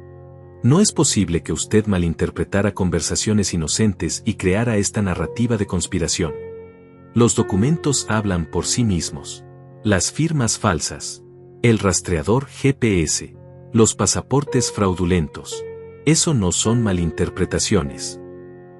No es posible que usted malinterpretara conversaciones inocentes y creara esta narrativa de conspiración. Los documentos hablan por sí mismos. Las firmas falsas. El rastreador GPS. Los pasaportes fraudulentos. Eso no son malinterpretaciones.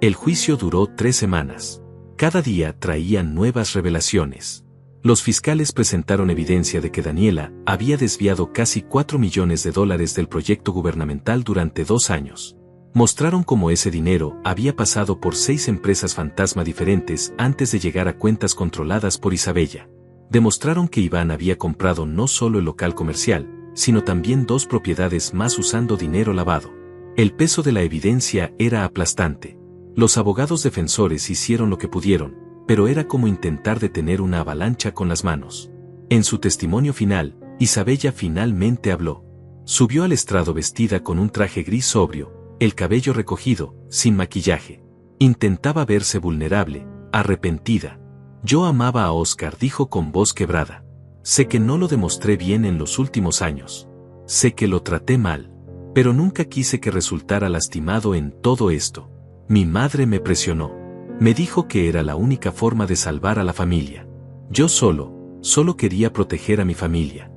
El juicio duró 3 semanas. Cada día traían nuevas revelaciones. Los fiscales presentaron evidencia de que Daniela había desviado casi $4 millones del proyecto gubernamental durante 2 años. Mostraron cómo ese dinero había pasado por 6 empresas fantasma diferentes antes de llegar a cuentas controladas por Isabella. Demostraron que Iván había comprado no solo el local comercial, sino también 2 propiedades más usando dinero lavado. El peso de la evidencia era aplastante. Los abogados defensores hicieron lo que pudieron, pero era como intentar detener una avalancha con las manos. En su testimonio final, Isabella finalmente habló. Subió al estrado vestida con un traje gris sobrio, el cabello recogido, sin maquillaje. Intentaba verse vulnerable, arrepentida. Yo amaba a Oscar, dijo con voz quebrada. Sé que no lo demostré bien en los últimos años. Sé que lo traté mal. Pero nunca quise que resultara lastimado en todo esto. Mi madre me presionó. Me dijo que era la única forma de salvar a la familia. Yo solo quería proteger a mi familia.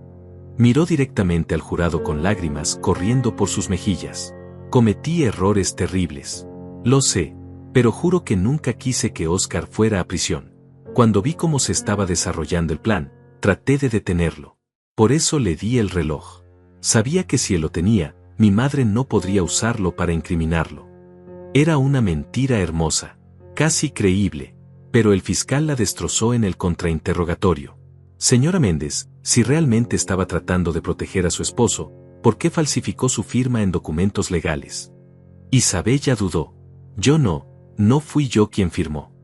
Miró directamente al jurado con lágrimas corriendo por sus mejillas. Cometí errores terribles. Lo sé, pero juro que nunca quise que Oscar fuera a prisión. Cuando vi cómo se estaba desarrollando el plan, traté de detenerlo. Por eso le di el reloj. Sabía que si él lo tenía, mi madre no podría usarlo para incriminarlo. Era una mentira hermosa, casi creíble, pero el fiscal la destrozó en el contrainterrogatorio. Señora Méndez, si realmente estaba tratando de proteger a su esposo, ¿por qué falsificó su firma en documentos legales? Isabella dudó. Yo no fui yo quien firmó.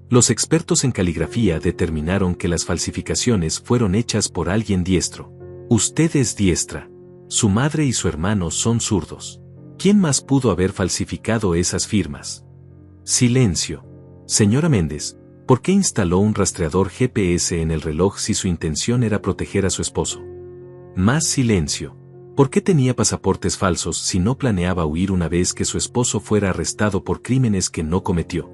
Los expertos en caligrafía determinaron que las falsificaciones fueron hechas por alguien diestro. Usted es diestra. Su madre y su hermano son zurdos. ¿Quién más pudo haber falsificado esas firmas? Silencio. Señora Méndez, ¿por qué instaló un rastreador GPS en el reloj si su intención era proteger a su esposo? Más silencio. ¿Por qué tenía pasaportes falsos si no planeaba huir una vez que su esposo fuera arrestado por crímenes que no cometió?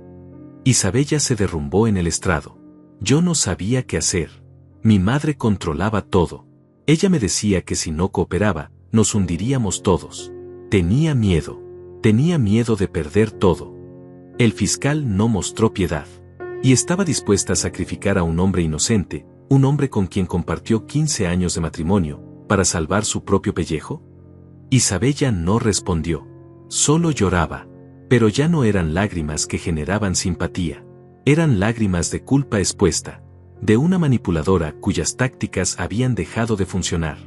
Isabella se derrumbó en el estrado. Yo no sabía qué hacer. Mi madre controlaba todo. Ella me decía que si no cooperaba, nos hundiríamos todos. Tenía miedo de perder todo. El fiscal no mostró piedad. Y estaba dispuesta a sacrificar a un hombre inocente, un hombre con quien compartió 15 años de matrimonio, para salvar su propio pellejo. Isabella no respondió. Solo lloraba. Pero ya no eran lágrimas que generaban simpatía. Eran lágrimas de culpa expuesta. De una manipuladora cuyas tácticas habían dejado de funcionar.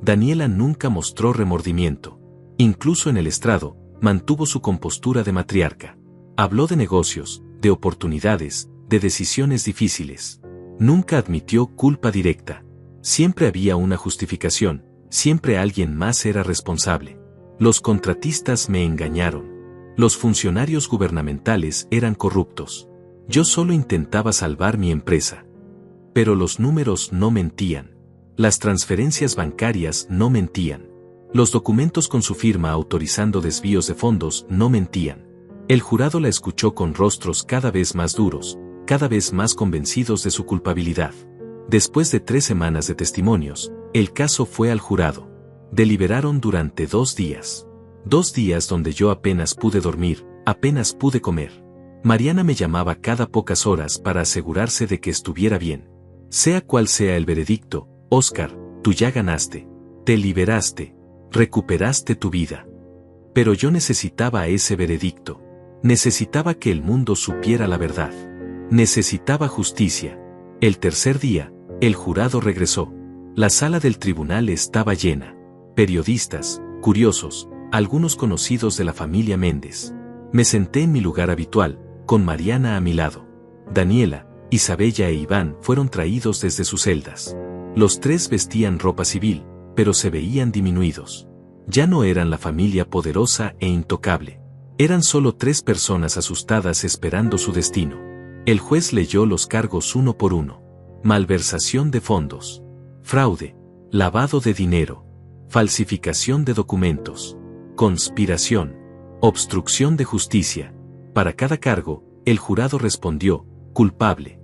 Daniela nunca mostró remordimiento. Incluso en el estrado, mantuvo su compostura de matriarca. Habló de negocios, de oportunidades, de decisiones difíciles. Nunca admitió culpa directa. Siempre había una justificación, siempre alguien más era responsable. Los contratistas me engañaron. Los funcionarios gubernamentales eran corruptos. Yo solo intentaba salvar mi empresa. Pero los números no mentían. Las transferencias bancarias no mentían. Los documentos con su firma autorizando desvíos de fondos no mentían. El jurado la escuchó con rostros cada vez más duros, cada vez más convencidos de su culpabilidad. Después de 3 semanas de testimonios, el caso fue al jurado. Deliberaron durante 2 días. 2 días donde yo apenas pude dormir, apenas pude comer. Mariana me llamaba cada pocas horas para asegurarse de que estuviera bien. Sea cual sea el veredicto, Oscar, tú ya ganaste. Te liberaste. Recuperaste tu vida. Pero yo necesitaba ese veredicto. Necesitaba que el mundo supiera la verdad. Necesitaba justicia. El tercer día, el jurado regresó. La sala del tribunal estaba llena. Periodistas, curiosos, algunos conocidos de la familia Méndez. Me senté en mi lugar habitual, con Mariana a mi lado. Daniela, Isabella e Iván fueron traídos desde sus celdas. Los 3 vestían ropa civil, pero se veían disminuidos. Ya no eran la familia poderosa e intocable. Eran solo 3 personas asustadas esperando su destino. El juez leyó los cargos uno por uno. Malversación de fondos. Fraude. Lavado de dinero. Falsificación de documentos. Conspiración. Obstrucción de justicia. Para cada cargo, el jurado respondió, culpable.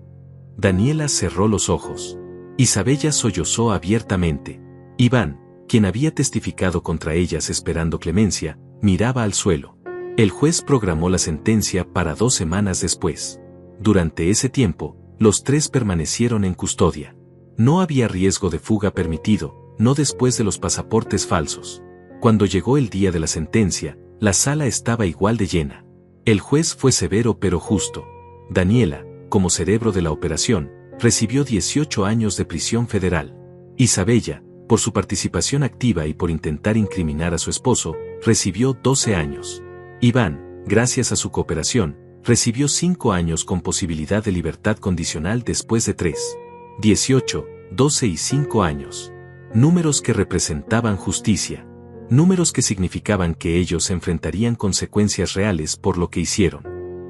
Daniela cerró los ojos. Isabella sollozó abiertamente. Iván, quien había testificado contra ellas esperando clemencia, miraba al suelo. El juez programó la sentencia para 2 semanas después. Durante ese tiempo, los 3 permanecieron en custodia. No había riesgo de fuga permitido, no después de los pasaportes falsos. Cuando llegó el día de la sentencia, la sala estaba igual de llena. El juez fue severo pero justo. Daniela, como cerebro de la operación, recibió 18 años de prisión federal. Isabella, por su participación activa y por intentar incriminar a su esposo, recibió 12 años. Iván, gracias a su cooperación, recibió 5 años con posibilidad de libertad condicional después de 3. 18, 12 y 5 años. Números que representaban justicia. Números que significaban que ellos enfrentarían consecuencias reales por lo que hicieron.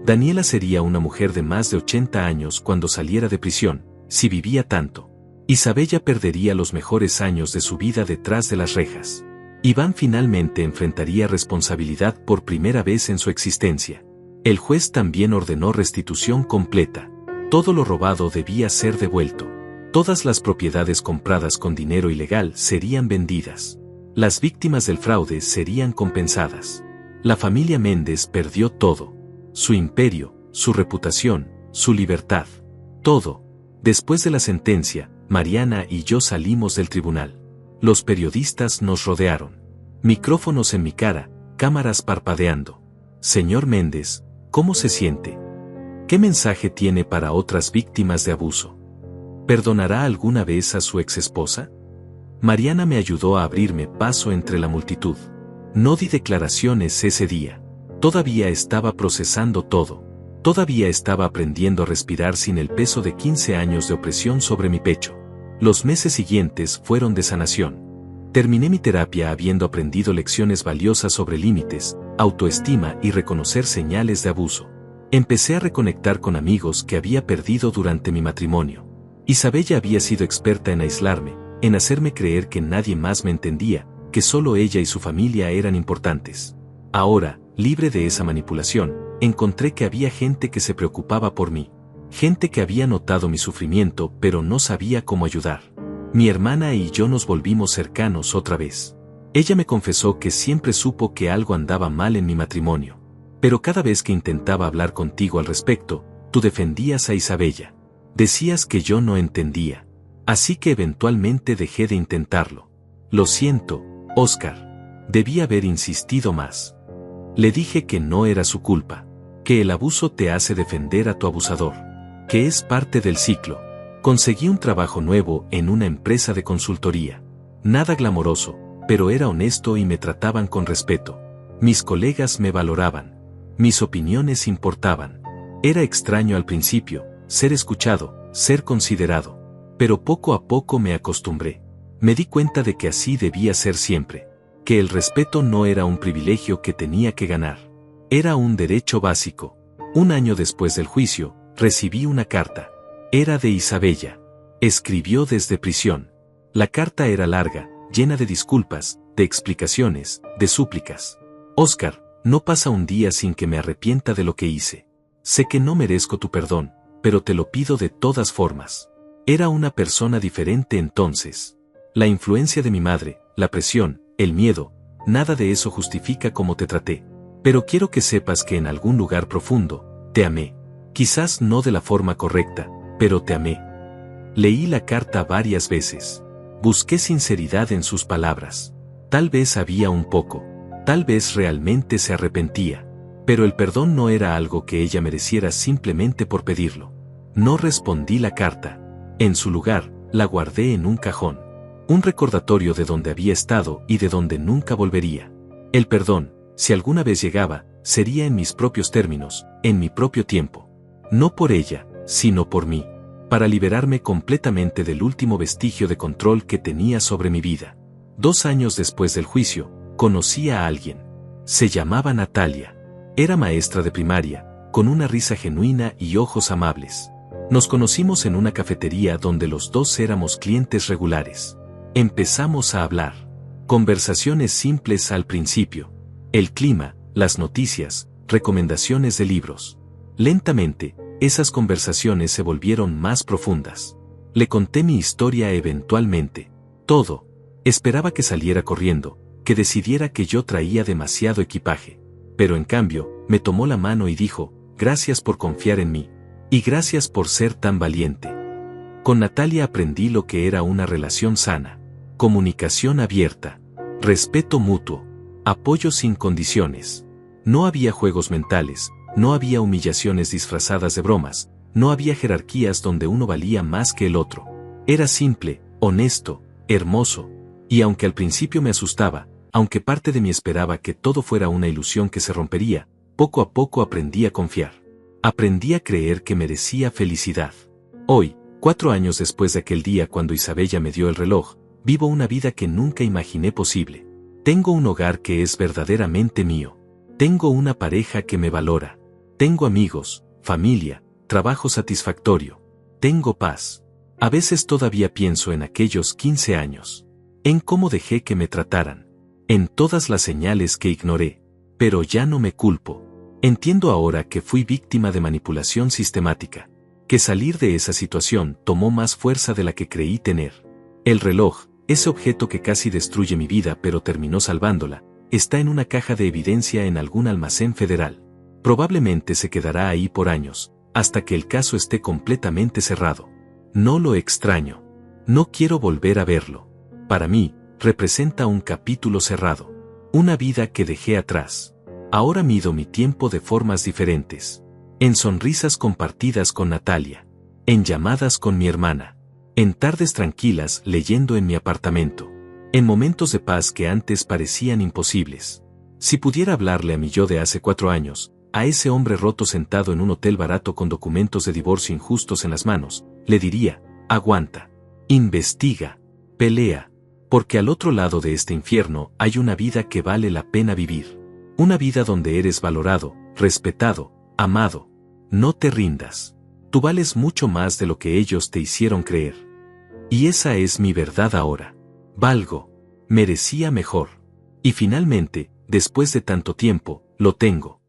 Daniela sería una mujer de más de 80 años cuando saliera de prisión, si vivía tanto. Isabella perdería los mejores años de su vida detrás de las rejas. Iván finalmente enfrentaría responsabilidad por primera vez en su existencia. El juez también ordenó restitución completa. Todo lo robado debía ser devuelto. Todas las propiedades compradas con dinero ilegal serían vendidas. Las víctimas del fraude serían compensadas. La familia Méndez perdió todo. Su imperio, su reputación, su libertad. Todo. Después de la sentencia, Mariana y yo salimos del tribunal. Los periodistas nos rodearon. Micrófonos en mi cara, cámaras parpadeando. Señor Méndez, ¿cómo se siente? ¿Qué mensaje tiene para otras víctimas de abuso? ¿Perdonará alguna vez a su exesposa? Mariana me ayudó a abrirme paso entre la multitud. No di declaraciones ese día. Todavía estaba procesando todo. Todavía estaba aprendiendo a respirar sin el peso de 15 años de opresión sobre mi pecho. Los meses siguientes fueron de sanación. Terminé mi terapia habiendo aprendido lecciones valiosas sobre límites, autoestima y reconocer señales de abuso. Empecé a reconectar con amigos que había perdido durante mi matrimonio. Isabella había sido experta en aislarme, en hacerme creer que nadie más me entendía, que solo ella y su familia eran importantes. Ahora, libre de esa manipulación, encontré que había gente que se preocupaba por mí. Gente que había notado mi sufrimiento pero no sabía cómo ayudar. Mi hermana y yo nos volvimos cercanos otra vez. Ella me confesó que siempre supo que algo andaba mal en mi matrimonio. Pero cada vez que intentaba hablar contigo al respecto, tú defendías a Isabella. Decías que yo no entendía. Así que eventualmente dejé de intentarlo. Lo siento, Oscar. Debí haber insistido más. Le dije que no era su culpa. Que el abuso te hace defender a tu abusador. Que es parte del ciclo. Conseguí un trabajo nuevo en una empresa de consultoría. Nada glamoroso, pero era honesto y me trataban con respeto. Mis colegas me valoraban. Mis opiniones importaban. Era extraño al principio, ser escuchado, ser considerado. Pero poco a poco me acostumbré. Me di cuenta de que así debía ser siempre. Que el respeto no era un privilegio que tenía que ganar. Era un derecho básico. Un año después del juicio, recibí una carta. Era de Isabella. Escribió desde prisión. La carta era larga, llena de disculpas, de explicaciones, de súplicas. Oscar, no pasa un día sin que me arrepienta de lo que hice. Sé que no merezco tu perdón, pero te lo pido de todas formas. Era una persona diferente entonces. La influencia de mi madre, la presión, el miedo, nada de eso justifica cómo te traté. Pero quiero que sepas que en algún lugar profundo, te amé. Quizás no de la forma correcta, pero te amé. Leí la carta varias veces. Busqué sinceridad en sus palabras. Tal vez había un poco. Tal vez realmente se arrepentía. Pero el perdón no era algo que ella mereciera simplemente por pedirlo. No respondí la carta. En su lugar, la guardé en un cajón. Un recordatorio de donde había estado y de donde nunca volvería. El perdón, si alguna vez llegaba, sería en mis propios términos, en mi propio tiempo. No por ella, sino por mí. Para liberarme completamente del último vestigio de control que tenía sobre mi vida. 2 años después del juicio, conocí a alguien. Se llamaba Natalia. Era maestra de primaria, con una risa genuina y ojos amables. Nos conocimos en una cafetería donde los dos éramos clientes regulares. Empezamos a hablar. Conversaciones simples al principio. El clima, las noticias, recomendaciones de libros. Lentamente, esas conversaciones se volvieron más profundas. Le conté mi historia eventualmente. Todo. Esperaba que saliera corriendo, que decidiera que yo traía demasiado equipaje. Pero en cambio, me tomó la mano y dijo, gracias por confiar en mí. Y gracias por ser tan valiente. Con Natalia aprendí lo que era una relación sana. Comunicación abierta. Respeto mutuo. Apoyo sin condiciones. No había juegos mentales, no había humillaciones disfrazadas de bromas, no había jerarquías donde uno valía más que el otro. Era simple, honesto, hermoso. Y aunque al principio me asustaba, aunque parte de mí esperaba que todo fuera una ilusión que se rompería, poco a poco aprendí a confiar. Aprendí a creer que merecía felicidad. Hoy, 4 años después de aquel día cuando Isabella me dio el reloj, vivo una vida que nunca imaginé posible. Tengo un hogar que es verdaderamente mío. Tengo una pareja que me valora. Tengo amigos, familia, trabajo satisfactorio. Tengo paz. A veces todavía pienso en aquellos 15 años. En cómo dejé que me trataran. en todas las señales que ignoré, pero ya no me culpo. Entiendo ahora que fui víctima de manipulación sistemática, que salir de esa situación tomó más fuerza de la que creí tener. El reloj, ese objeto que casi destruye mi vida pero terminó salvándola, está en una caja de evidencia en algún almacén federal. Probablemente se quedará ahí por años, hasta que el caso esté completamente cerrado. No lo extraño. No quiero volver a verlo. Para mí, representa un capítulo cerrado. Una vida que dejé atrás. Ahora mido mi tiempo de formas diferentes. En sonrisas compartidas con Natalia. En llamadas con mi hermana. En tardes tranquilas leyendo en mi apartamento. En momentos de paz que antes parecían imposibles. Si pudiera hablarle a mi yo de hace 4 años, a ese hombre roto sentado en un hotel barato con documentos de divorcio injustos en las manos, le diría, aguanta, investiga, pelea, porque al otro lado de este infierno hay una vida que vale la pena vivir. Una vida donde eres valorado, respetado, amado. No te rindas. Tú vales mucho más de lo que ellos te hicieron creer. Y esa es mi verdad ahora. Valgo. Merecía mejor. Y finalmente, después de tanto tiempo, lo tengo.